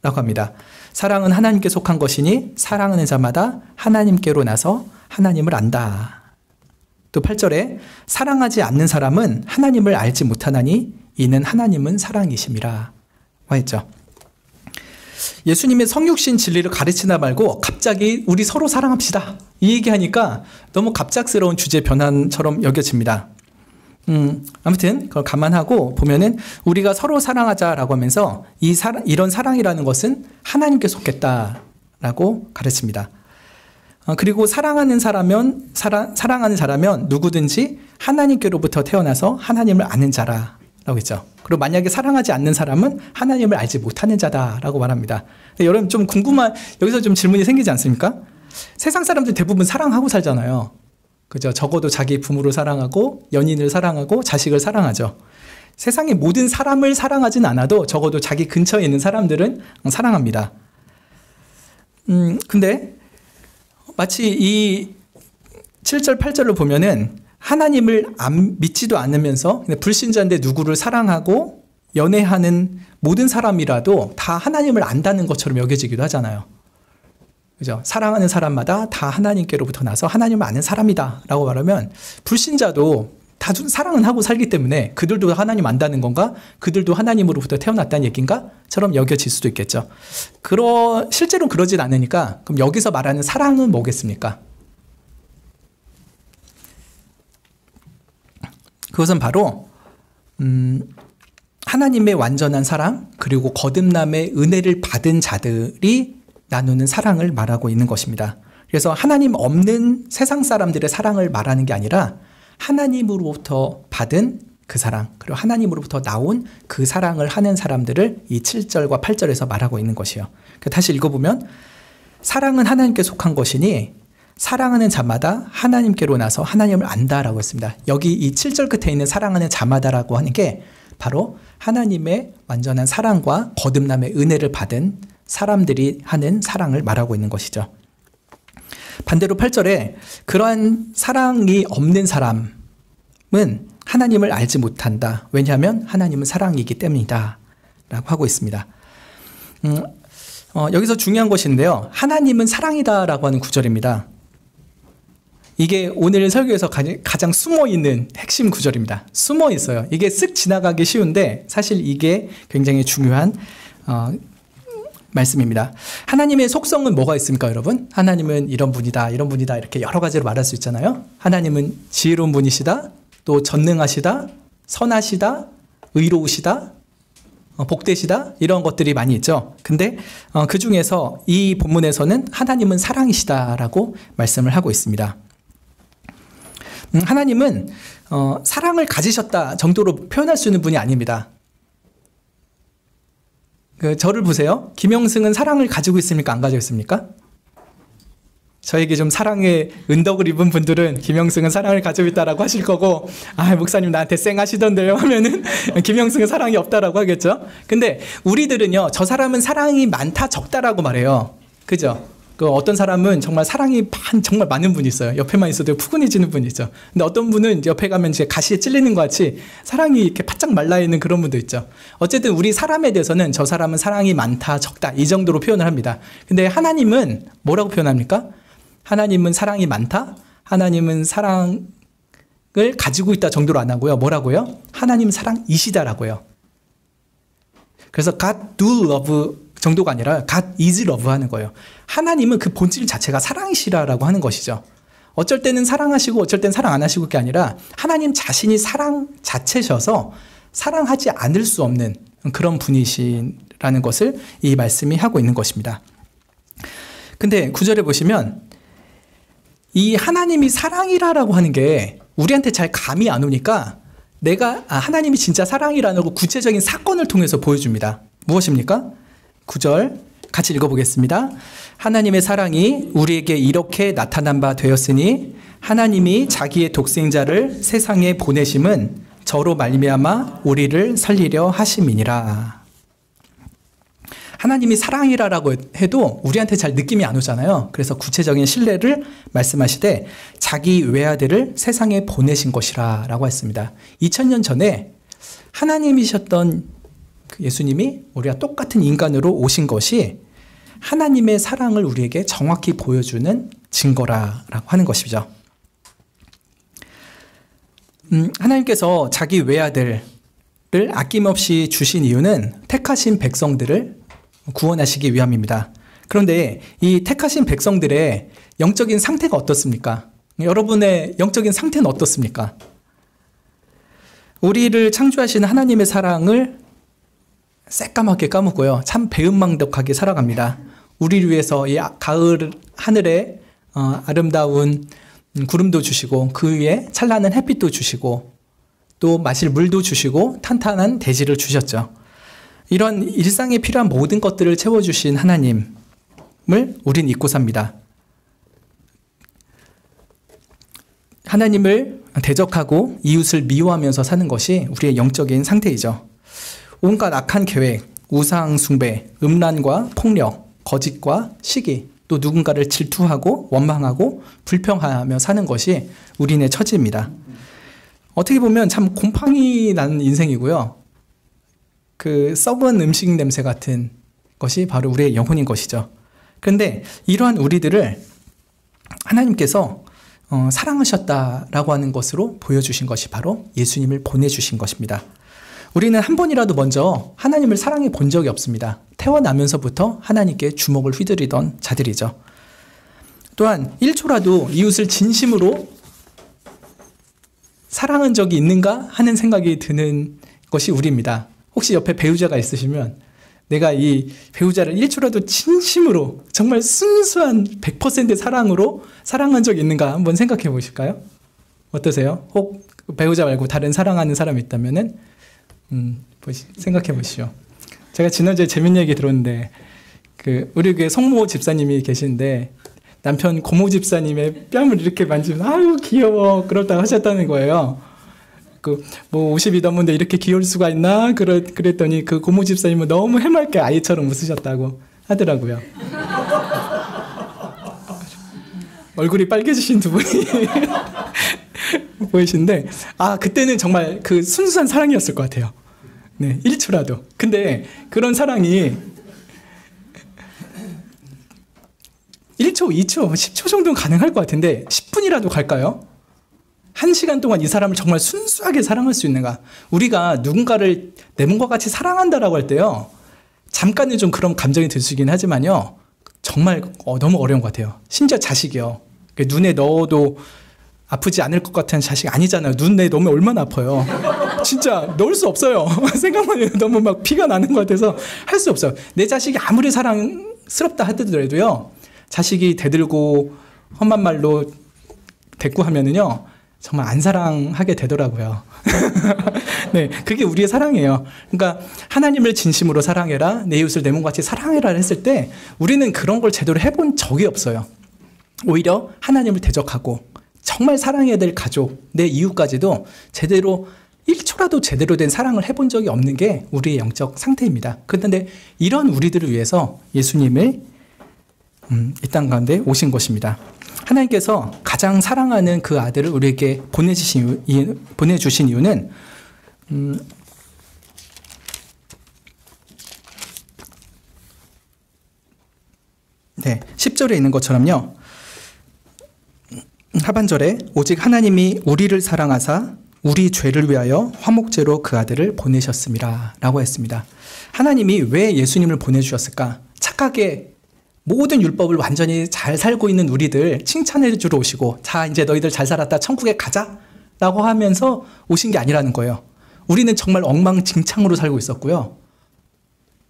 라고 합니다. 사랑은 하나님께 속한 것이니 사랑하는 자마다 하나님께로 나서 하나님을 안다. 또 8절에 사랑하지 않는 사람은 하나님을 알지 못하나니 이는 하나님은 사랑이심이라 했죠. 예수님의 성육신 진리를 가르치나 말고 갑자기 우리 서로 사랑합시다 이 얘기하니까 너무 갑작스러운 주제 변환처럼 여겨집니다. 아무튼 그걸 감안하고 보면은 우리가 서로 사랑하자라고 하면서 이런 사랑이라는 것은 하나님께 속했다라고 가르칩니다. 그리고 사랑하는 사람은 사랑하는 자라면 누구든지 하나님께로부터 태어나서 하나님을 아는 자라라고 했죠. 그리고 만약에 사랑하지 않는 사람은 하나님을 알지 못하는 자다라고 말합니다. 여러분 좀 궁금한 여기서 좀 질문이 생기지 않습니까? 세상 사람들 대부분 사랑하고 살잖아요. 그죠? 적어도 자기 부모를 사랑하고 연인을 사랑하고 자식을 사랑하죠. 세상의 모든 사람을 사랑하진 않아도 적어도 자기 근처에 있는 사람들은 사랑합니다. 근데 마치 이 7절, 8절을 보면은 하나님을 믿지도 않으면서 불신자인데 누구를 사랑하고 연애하는 모든 사람이라도 다 하나님을 안다는 것처럼 여겨지기도 하잖아요. 그죠? 사랑하는 사람마다 다 하나님께로부터 나서 하나님을 아는 사람이다 라고 말하면 불신자도 다 사랑은 하고 살기 때문에 그들도 하나님 안다는 건가? 그들도 하나님으로부터 태어났다는 얘기인가? 처럼 여겨질 수도 있겠죠. 실제로는 그러진 않으니까 그럼 여기서 말하는 사랑은 뭐겠습니까? 그것은 바로 하나님의 완전한 사랑 그리고 거듭남의 은혜를 받은 자들이 나누는 사랑을 말하고 있는 것입니다. 그래서 하나님 없는 세상 사람들의 사랑을 말하는 게 아니라 하나님으로부터 받은 그 사랑 그리고 하나님으로부터 나온 그 사랑을 하는 사람들을 이 7절과 8절에서 말하고 있는 것이요. 다시 읽어보면 사랑은 하나님께 속한 것이니 사랑하는 자마다 하나님께로 나서 하나님을 안다라고 했습니다. 여기 이 7절 끝에 있는 사랑하는 자마다라고 하는 게 바로 하나님의 완전한 사랑과 거듭남의 은혜를 받은 사람들이 하는 사랑을 말하고 있는 것이죠. 반대로 8절에 그러한 사랑이 없는 사람은 하나님을 알지 못한다. 왜냐하면 하나님은 사랑이기 때문이다 라고 하고 있습니다. 여기서 중요한 것인데요. 하나님은 사랑이다 라고 하는 구절입니다. 이게 오늘 설교에서 가장 숨어있는 핵심 구절입니다. 숨어 있어요. 이게 쓱 지나가기 쉬운데 사실 이게 굉장히 중요한 말씀입니다. 하나님의 속성은 뭐가 있습니까, 여러분? 하나님은 이런 분이다, 이런 분이다 이렇게 여러 가지로 말할 수 있잖아요. 하나님은 지혜로운 분이시다, 또 전능하시다, 선하시다, 의로우시다, 복되시다 이런 것들이 많이 있죠. 근데 그 중에서 이 본문에서는 하나님은 사랑이시다라고 말씀을 하고 있습니다. 하나님은 사랑을 가지셨다 정도로 표현할 수 있는 분이 아닙니다. 저를 보세요. 김영승은 사랑을 가지고 있습니까? 안 가지고 있습니까? 저에게 좀 사랑의 은덕을 입은 분들은 김영승은 사랑을 가지고 있다라고 하실 거고, 아, 목사님 나한테 쌩하시던데요 하면은 김영승은 사랑이 없다라고 하겠죠. 근데 우리들은요, 저 사람은 사랑이 많다 적다라고 말해요. 그죠? 어떤 사람은 정말 사랑이 정말 많은 분이 있어요. 옆에만 있어도 푸근해지는 분이 있죠. 근데 어떤 분은 옆에 가면 이제 가시에 찔리는 것 같이 사랑이 이렇게 바짝 말라있는 그런 분도 있죠. 어쨌든 우리 사람에 대해서는 저 사람은 사랑이 많다, 적다 이 정도로 표현을 합니다. 근데 하나님은 뭐라고 표현합니까? 하나님은 사랑이 많다? 하나님은 사랑을 가지고 있다 정도로 안 하고요. 뭐라고요? 하나님은 사랑이시다라고요. 그래서 God do love 정도가 아니라 God is love 하는 거예요. 하나님은 그 본질 자체가 사랑이시라라고 하는 것이죠. 어쩔 때는 사랑하시고 어쩔 때는 사랑 안 하시고 게 아니라 하나님 자신이 사랑 자체셔서 사랑하지 않을 수 없는 그런 분이시라는 것을 이 말씀이 하고 있는 것입니다. 근데 9절에 보시면 이 하나님이 사랑이라고 하는 게 우리한테 잘 감이 안 오니까 하나님이 진짜 사랑이라는 걸 구체적인 사건을 통해서 보여줍니다. 무엇입니까? 9절 같이 읽어보겠습니다. 하나님의 사랑이 우리에게 이렇게 나타난 바 되었으니 하나님이 자기의 독생자를 세상에 보내심은 저로 말미암아 우리를 살리려 하심이니라. 하나님이 사랑이라고 해도 우리한테 잘 느낌이 안 오잖아요. 그래서 구체적인 신뢰를 말씀하시되 자기 외아들을 세상에 보내신 것이라 라고 했습니다. 2000년 전에 하나님이셨던 예수님이 우리와 똑같은 인간으로 오신 것이 하나님의 사랑을 우리에게 정확히 보여주는 증거라고 하는 것이죠. 하나님께서 자기 외아들을 아낌없이 주신 이유는 택하신 백성들을 구원하시기 위함입니다. 그런데 이 택하신 백성들의 영적인 상태가 어떻습니까? 여러분의 영적인 상태는 어떻습니까? 우리를 창조하신 하나님의 사랑을 새까맣게 까먹고요. 참 배은망덕하게 살아갑니다. 우리를 위해서 이 가을 하늘에 아름다운 구름도 주시고 그 위에 찬란한 햇빛도 주시고 또 마실 물도 주시고 탄탄한 대지를 주셨죠. 이런 일상에 필요한 모든 것들을 채워주신 하나님을 우린 잊고 삽니다. 하나님을 대적하고 이웃을 미워하면서 사는 것이 우리의 영적인 상태이죠. 온갖 악한 계획, 우상 숭배, 음란과 폭력, 거짓과 시기, 또 누군가를 질투하고 원망하고 불평하며 사는 것이 우리의 처지입니다. 어떻게 보면 참 곰팡이 나는 인생이고요. 그 썩은 음식 냄새 같은 것이 바로 우리의 영혼인 것이죠. 그런데 이러한 우리들을 하나님께서 사랑하셨다라고 하는 것으로 보여주신 것이 바로 예수님을 보내주신 것입니다. 우리는 한 번이라도 먼저 하나님을 사랑해 본 적이 없습니다. 태어나면서부터 하나님께 주먹을 휘두르던 자들이죠. 또한 1초라도 이웃을 진심으로 사랑한 적이 있는가 하는 생각이 드는 것이 우리입니다. 혹시 옆에 배우자가 있으시면 내가 이 배우자를 1초라도 진심으로 정말 순수한 100%의 사랑으로 사랑한 적이 있는가 한번 생각해 보실까요? 어떠세요? 혹 배우자 말고 다른 사랑하는 사람이 있다면은 생각해 보시죠. 제가 지난주에 재밌는 얘기 들었는데 우리 교회 성모 집사님이 계신데 남편 고모 집사님의 뺨을 이렇게 만지면 아유 귀여워 그렇다고 하셨다는 거예요. 50이 넘는데 이렇게 귀여울 수가 있나? 그랬더니 그 고모 집사님은 너무 해맑게 아이처럼 웃으셨다고 하더라고요. 얼굴이 빨개지신 두 분이 보이신데 그때는 정말 그 순수한 사랑이었을 것 같아요. 네, 1초라도. 근데 그런 사랑이 1초, 2초, 10초 정도는 가능할 것 같은데 10분이라도 갈까요? 1시간 동안 이 사람을 정말 순수하게 사랑할 수 있는가? 우리가 누군가를 내 몸과 같이 사랑한다라고 할 때요. 잠깐은 좀 그런 감정이 들 수 있긴 하지만요. 정말 너무 어려운 것 같아요. 심지어 자식이요. 눈에 넣어도 아프지 않을 것 같은 자식 아니잖아요. 눈에 넣으면 얼마나 아파요. 진짜 넣을 수 없어요. 생각만 해도 너무 막 피가 나는 것 같아서 할 수 없어요. 내 자식이 아무리 사랑스럽다 하더라도요. 자식이 대들고 험한 말로 대꾸하면은요. 정말 안 사랑하게 되더라고요. 네, 그게 우리의 사랑이에요. 그러니까 하나님을 진심으로 사랑해라, 내 이웃을 내 몸같이 사랑해라 했을 때 우리는 그런 걸 제대로 해본 적이 없어요. 오히려 하나님을 대적하고 정말 사랑해야 될 가족, 내 이웃까지도 제대로 1초라도 제대로 된 사랑을 해본 적이 없는 게 우리의 영적 상태입니다. 그런데 이런 우리들을 위해서 예수님을 이 땅 가운데 오신 것입니다. 하나님께서 가장 사랑하는 그 아들을 우리에게 보내주신 이유는 네, 10절에 있는 것처럼요. 하반절에 오직 하나님이 우리를 사랑하사 우리 죄를 위하여 화목제로 그 아들을 보내셨음이라 라고 했습니다. 하나님이 왜 예수님을 보내주셨을까? 착하게 모든 율법을 완전히 잘 살고 있는 우리들 칭찬해 주러 오시고 자 이제 너희들 잘 살았다 천국에 가자 라고 하면서 오신 게 아니라는 거예요. 우리는 정말 엉망진창으로 살고 있었고요.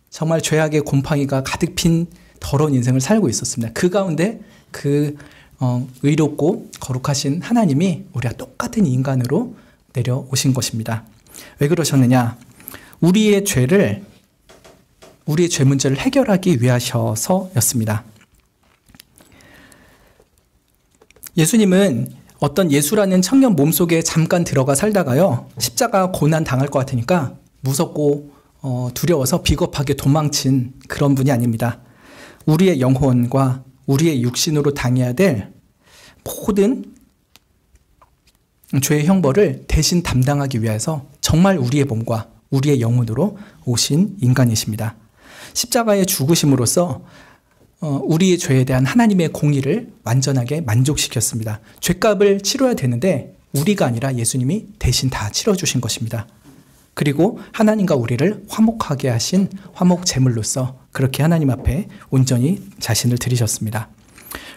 정말 죄악의 곰팡이가 가득 핀 더러운 인생을 살고 있었습니다. 그 가운데 의롭고 거룩하신 하나님이 우리와 똑같은 인간으로 내려오신 것입니다. 왜 그러셨느냐? 우리의 죄 문제를 해결하기 위하셔서였습니다. 예수님은 어떤 예수라는 청년 몸속에 잠깐 들어가 살다가요. 십자가 고난 당할 것 같으니까 무섭고 두려워서 비겁하게 도망친 그런 분이 아닙니다. 우리의 영혼과 우리의 육신으로 당해야 될 모든 죄의 형벌을 대신 담당하기 위해서 정말 우리의 몸과 우리의 영혼으로 오신 인간이십니다. 십자가의 죽으심으로써 우리의 죄에 대한 하나님의 공의를 완전하게 만족시켰습니다. 죄값을 치러야 되는데 우리가 아니라 예수님이 대신 다 치러주신 것입니다. 그리고 하나님과 우리를 화목하게 하신 화목 제물로서 그렇게 하나님 앞에 온전히 자신을 드리셨습니다.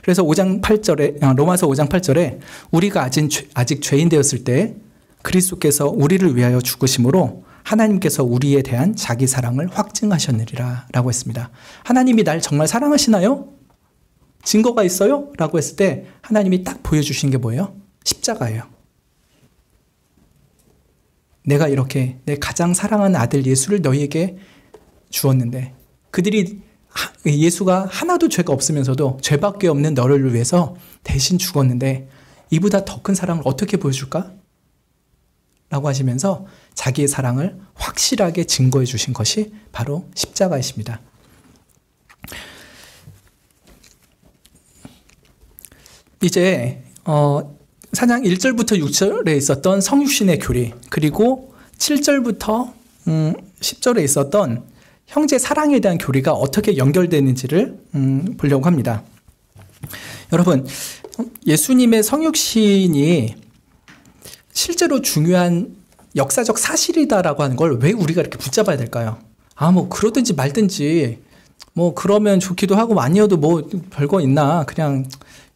그래서 로마서 5장 8절에 우리가 아직 죄인 되었을 때 그리스도께서 우리를 위하여 죽으심으로 하나님께서 우리에 대한 자기 사랑을 확증하셨느니라 라고 했습니다. 하나님이 날 정말 사랑하시나요? 증거가 있어요? 라고 했을 때 하나님이 딱 보여주신 게 뭐예요? 십자가예요. 내가 이렇게 내 가장 사랑하는 아들 예수를 너희에게 주었는데 예수가 하나도 죄가 없으면서도 죄밖에 없는 너를 위해서 대신 죽었는데 이보다 더 큰 사랑을 어떻게 보여줄까? 라고 하시면서 자기의 사랑을 확실하게 증거해 주신 것이 바로 십자가이십니다. 이제 4장 1절부터 6절에 있었던 성육신의 교리, 그리고 7절부터 10절에 있었던 형제 사랑에 대한 교리가 어떻게 연결되는지를 보려고 합니다. 여러분, 예수님의 성육신이 실제로 중요한 역사적 사실이다라고 하는 걸 왜 우리가 이렇게 붙잡아야 될까요? 뭐 그러든지 말든지 뭐 그러면 좋기도 하고 아니어도 뭐 별거 있나, 그냥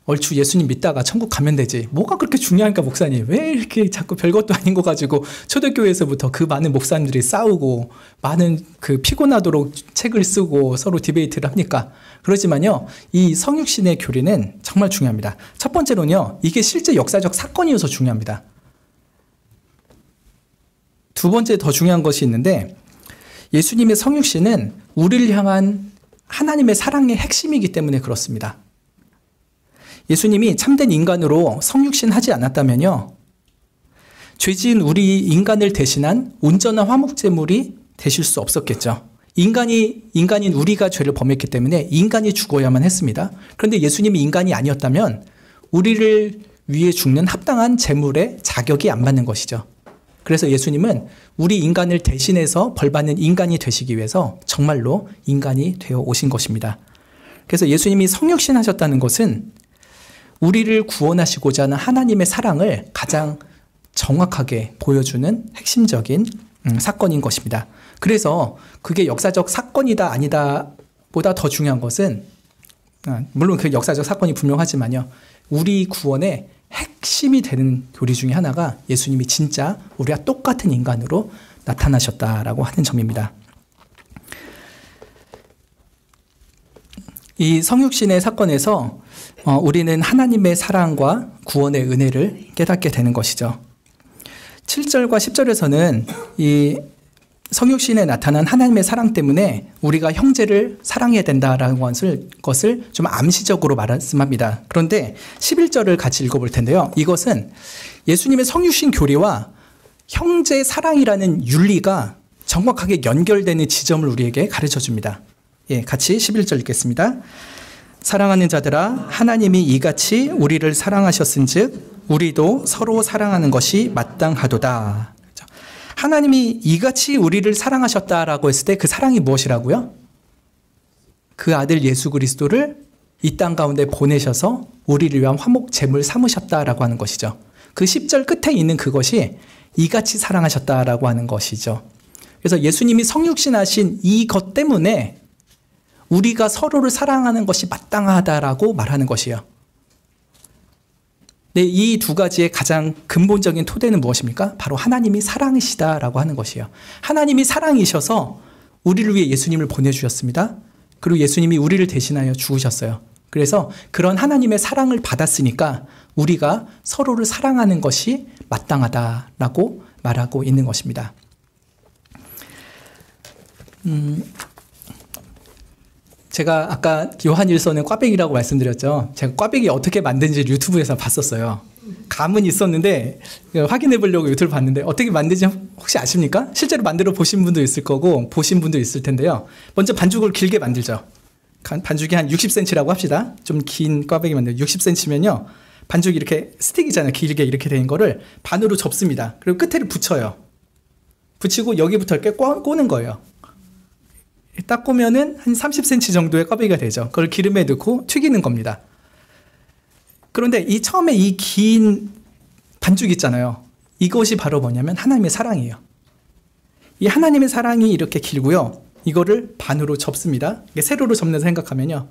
얼추 예수님 믿다가 천국 가면 되지. 뭐가 그렇게 중요하니까 목사님 왜 이렇게 자꾸 별것도 아닌 거 가지고 초대교회에서부터 그 많은 목사님들이 싸우고 많은 그 피곤하도록 책을 쓰고 서로 디베이트를 합니까? 그렇지만요, 이 성육신의 교리는 정말 중요합니다. 첫 번째로는요, 이게 실제 역사적 사건이어서 중요합니다. 두 번째 더 중요한 것이 있는데, 예수님의 성육신은 우리를 향한 하나님의 사랑의 핵심이기 때문에 그렇습니다. 예수님이 참된 인간으로 성육신 하지 않았다면요, 죄지은 우리 인간을 대신한 온전한 화목제물이 되실 수 없었겠죠. 인간인 우리가 죄를 범했기 때문에 인간이 죽어야만 했습니다. 그런데 예수님이 인간이 아니었다면 우리를 위해 죽는 합당한 제물의 자격이 안 받는 것이죠. 그래서 예수님은 우리 인간을 대신해서 벌받는 인간이 되시기 위해서 정말로 인간이 되어 오신 것입니다. 그래서 예수님이 성육신 하셨다는 것은 우리를 구원하시고자 하는 하나님의 사랑을 가장 정확하게 보여주는 핵심적인 사건인 것입니다. 그래서 그게 역사적 사건이다 아니다 보다 더 중요한 것은, 물론 그 역사적 사건이 분명하지만요, 우리 구원의 핵심이 되는 교리 중에 하나가 예수님이 진짜 우리와 똑같은 인간으로 나타나셨다라고 하는 점입니다. 이 성육신의 사건에서 우리는 하나님의 사랑과 구원의 은혜를 깨닫게 되는 것이죠. 7절과 10절에서는 이 성육신에 나타난 하나님의 사랑 때문에 우리가 형제를 사랑해야 된다라는 것을 좀 암시적으로 말씀합니다. 그런데 11절을 같이 읽어볼 텐데요. 이것은 예수님의 성육신 교리와 형제 사랑이라는 윤리가 정확하게 연결되는 지점을 우리에게 가르쳐 줍니다. 같이 11절 읽겠습니다. 사랑하는 자들아, 하나님이 이같이 우리를 사랑하셨은즉 우리도 서로 사랑하는 것이 마땅하도다. 하나님이 이같이 우리를 사랑하셨다라고 했을 때 그 사랑이 무엇이라고요? 그 아들 예수 그리스도를 이 땅 가운데 보내셔서 우리를 위한 화목 제물 삼으셨다라고 하는 것이죠. 그 10절 끝에 있는 그것이 이같이 사랑하셨다라고 하는 것이죠. 그래서 예수님이 성육신하신 이것 때문에 우리가 서로를 사랑하는 것이 마땅하다라고 말하는 것이에요. 네, 이 두 가지의 가장 근본적인 토대는 무엇입니까? 바로 하나님이 사랑이시다라고 하는 것이에요. 하나님이 사랑이셔서 우리를 위해 예수님을 보내주셨습니다. 그리고 예수님이 우리를 대신하여 죽으셨어요. 그래서 그런 하나님의 사랑을 받았으니까 우리가 서로를 사랑하는 것이 마땅하다라고 말하고 있는 것입니다. 제가 아까 요한일서는 꽈배기라고 말씀드렸죠. 제가 꽈배기 어떻게 만드는지 유튜브에서 봤었어요. 감은 있었는데 확인해 보려고 유튜브를 봤는데 어떻게 만드는지 혹시 아십니까? 실제로 만들어 보신 분도 있을 거고 보신 분도 있을 텐데요. 먼저 반죽을 길게 만들죠. 반죽이 한 60cm라고 합시다. 좀 긴 꽈배기 만들어요. 60cm면요. 반죽이 이렇게 스틱이잖아요. 길게 이렇게 된 거를 반으로 접습니다. 그리고 끝에를 붙여요. 붙이고 여기부터 이렇게 꼬는 거예요. 딱 꼬면은 한 30cm 정도의 꽈배기가 되죠. 그걸 기름에 넣고 튀기는 겁니다. 그런데 이 처음에 이 긴 반죽 있잖아요. 이것이 바로 뭐냐면 하나님의 사랑이에요. 이 하나님의 사랑이 이렇게 길고요. 이거를 반으로 접습니다. 이게 세로로 접는 생각하면요.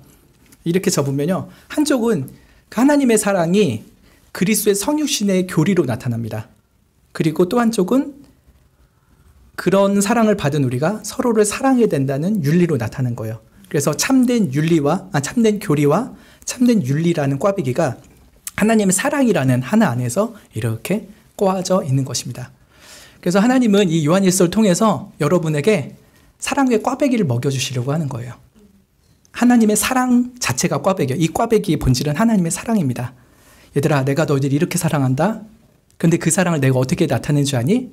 이렇게 접으면요. 한쪽은 그 하나님의 사랑이 그리스도의 성육신의 교리로 나타납니다. 그리고 또 한쪽은 그런 사랑을 받은 우리가 서로를 사랑해야 된다는 윤리로 나타난 거예요. 그래서 참된 교리와 참된 윤리라는 꽈배기가 하나님의 사랑이라는 하나 안에서 이렇게 꽂아져 있는 것입니다. 그래서 하나님은 이 요한일서를 통해서 여러분에게 사랑의 꽈배기를 먹여주시려고 하는 거예요. 하나님의 사랑 자체가 꽈배기예요. 이 꽈배기의 본질은 하나님의 사랑입니다. 얘들아, 내가 너희들 이렇게 사랑한다. 근데 그 사랑을 내가 어떻게 나타낸 줄 아니?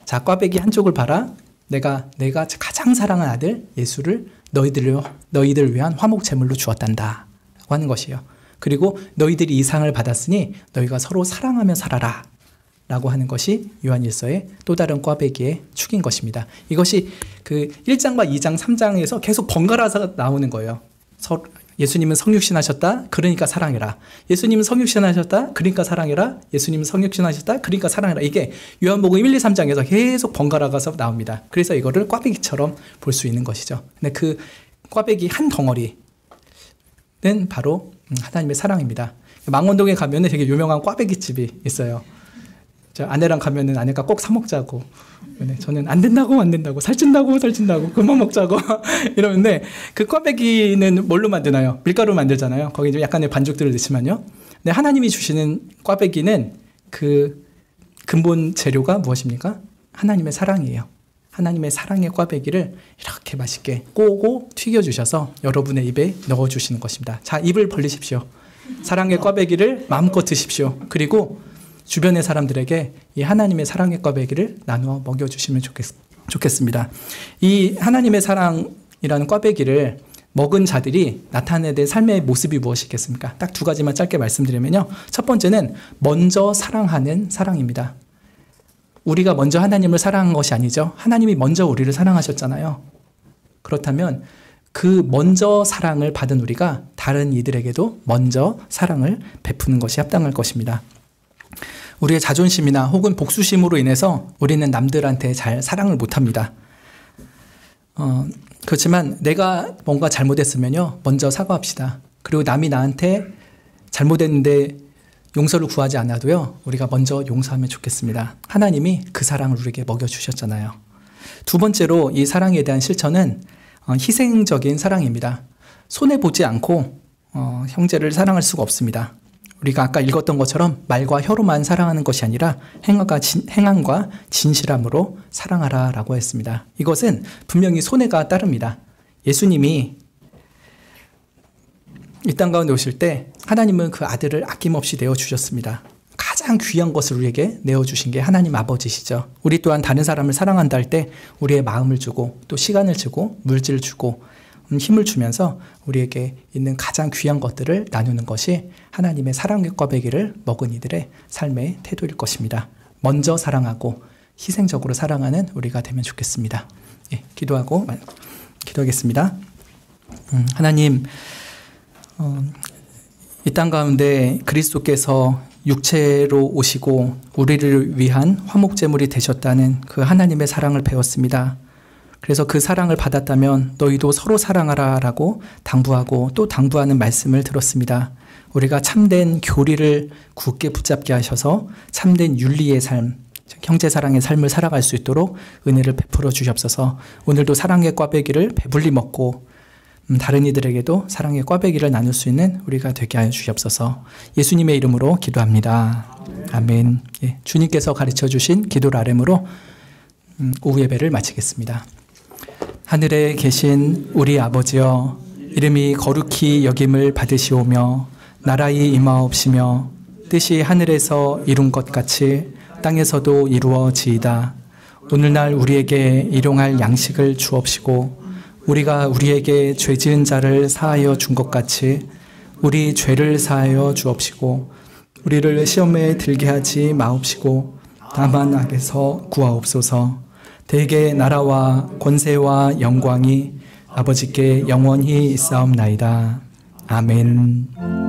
자, 꽈배기 한쪽을 봐라. 내가 가장 사랑하는 아들 예수를 너희들을 위한 화목 제물로 주었단다 라고 하는 것이에요. 그리고 너희들이 이 상을 받았으니 너희가 서로 사랑하며 살아라 라고 하는 것이 요한일서의 또 다른 꽈배기의 축인 것입니다. 이것이 그 1장과 2장, 3장에서 계속 번갈아서 나오는 거예요. 예수님은 성육신 하셨다. 그러니까 사랑해라. 예수님은 성육신 하셨다. 그러니까 사랑해라. 예수님은 성육신 하셨다. 그러니까 사랑해라. 이게 요한복음 1, 2, 3장에서 계속 번갈아가서 나옵니다. 그래서 이거를 꽈배기처럼 볼 수 있는 것이죠. 근데 그 꽈배기 한 덩어리는 바로 하나님의 사랑입니다. 망원동에 가면 되게 유명한 꽈배기 집이 있어요. 저 아내랑 가면은 아내가 꼭 사 먹자고. 저는 안 된다고 살찐다고 그만 먹자고 이러는데 그 꽈배기는 뭘로 만드나요? 밀가루 만들잖아요. 거기 좀 약간의 반죽들을 넣지만요. 근데 하나님이 주시는 꽈배기는 그 근본 재료가 무엇입니까? 하나님의 사랑이에요. 하나님의 사랑의 꽈배기를 이렇게 맛있게 꼬고 튀겨주셔서 여러분의 입에 넣어주시는 것입니다. 자, 입을 벌리십시오. 사랑의 꽈배기를 마음껏 드십시오. 그리고 주변의 사람들에게 이 하나님의 사랑의 꽈배기를 나누어 먹여주시면 좋겠습니다. 이 하나님의 사랑이라는 꽈배기를 먹은 자들이 나타내야 될 삶의 모습이 무엇이겠습니까? 딱 두 가지만 짧게 말씀드리면요. 첫 번째는 먼저 사랑하는 사랑입니다. 우리가 먼저 하나님을 사랑한 것이 아니죠. 하나님이 먼저 우리를 사랑하셨잖아요. 그렇다면 그 먼저 사랑을 받은 우리가 다른 이들에게도 먼저 사랑을 베푸는 것이 합당할 것입니다. 우리의 자존심이나 혹은 복수심으로 인해서 우리는 남들한테 잘 사랑을 못합니다. 그렇지만 내가 뭔가 잘못했으면요, 먼저 사과합시다. 그리고 남이 나한테 잘못했는데 용서를 구하지 않아도요, 우리가 먼저 용서하면 좋겠습니다. 하나님이 그 사랑을 우리에게 먹여주셨잖아요. 두 번째로 이 사랑에 대한 실천은 희생적인 사랑입니다. 손해보지 않고 형제를 사랑할 수가 없습니다. 우리가 아까 읽었던 것처럼 말과 혀로만 사랑하는 것이 아니라 행함과 진실함으로 사랑하라 라고 했습니다. 이것은 분명히 손해가 따릅니다. 예수님이 이 땅 가운데 오실 때 하나님은 그 아들을 아낌없이 내어주셨습니다. 가장 귀한 것을 우리에게 내어주신 게 하나님 아버지시죠. 우리 또한 다른 사람을 사랑한다 할 때 우리의 마음을 주고 또 시간을 주고 물질을 주고 힘을 주면서 우리에게 있는 가장 귀한 것들을 나누는 것이 하나님의 사랑의 꽈배기를 먹은 이들의 삶의 태도일 것입니다. 먼저 사랑하고 희생적으로 사랑하는 우리가 되면 좋겠습니다. 예, 기도하겠습니다. 하나님, 이 땅 가운데 그리스도께서 육체로 오시고 우리를 위한 화목제물이 되셨다는 그 하나님의 사랑을 배웠습니다. 그래서 그 사랑을 받았다면 너희도 서로 사랑하라 라고 당부하고 또 당부하는 말씀을 들었습니다. 우리가 참된 교리를 굳게 붙잡게 하셔서 참된 윤리의 삶, 형제사랑의 삶을 살아갈 수 있도록 은혜를 베풀어 주시옵소서. 오늘도 사랑의 꽈배기를 배불리 먹고 다른 이들에게도 사랑의 꽈배기를 나눌 수 있는 우리가 되게 하여 주시옵소서. 예수님의 이름으로 기도합니다. 아멘. 예, 주님께서 가르쳐 주신 기도를 아뢰므로 오후 예배를 마치겠습니다. 하늘에 계신 우리 아버지여, 이름이 거룩히 여김을 받으시오며 나라의 임하옵시며 뜻이 하늘에서 이룬 것 같이 땅에서도 이루어지이다. 오늘날 우리에게 일용할 양식을 주옵시고 우리가 우리에게 죄 지은 자를 사하여 준 것 같이 우리 죄를 사하여 주옵시고 우리를 시험에 들게 하지 마옵시고 다만 악에서 구하옵소서. 대개 나라와 권세와 영광이 아버지께 영원히 있사옵나이다. 아멘.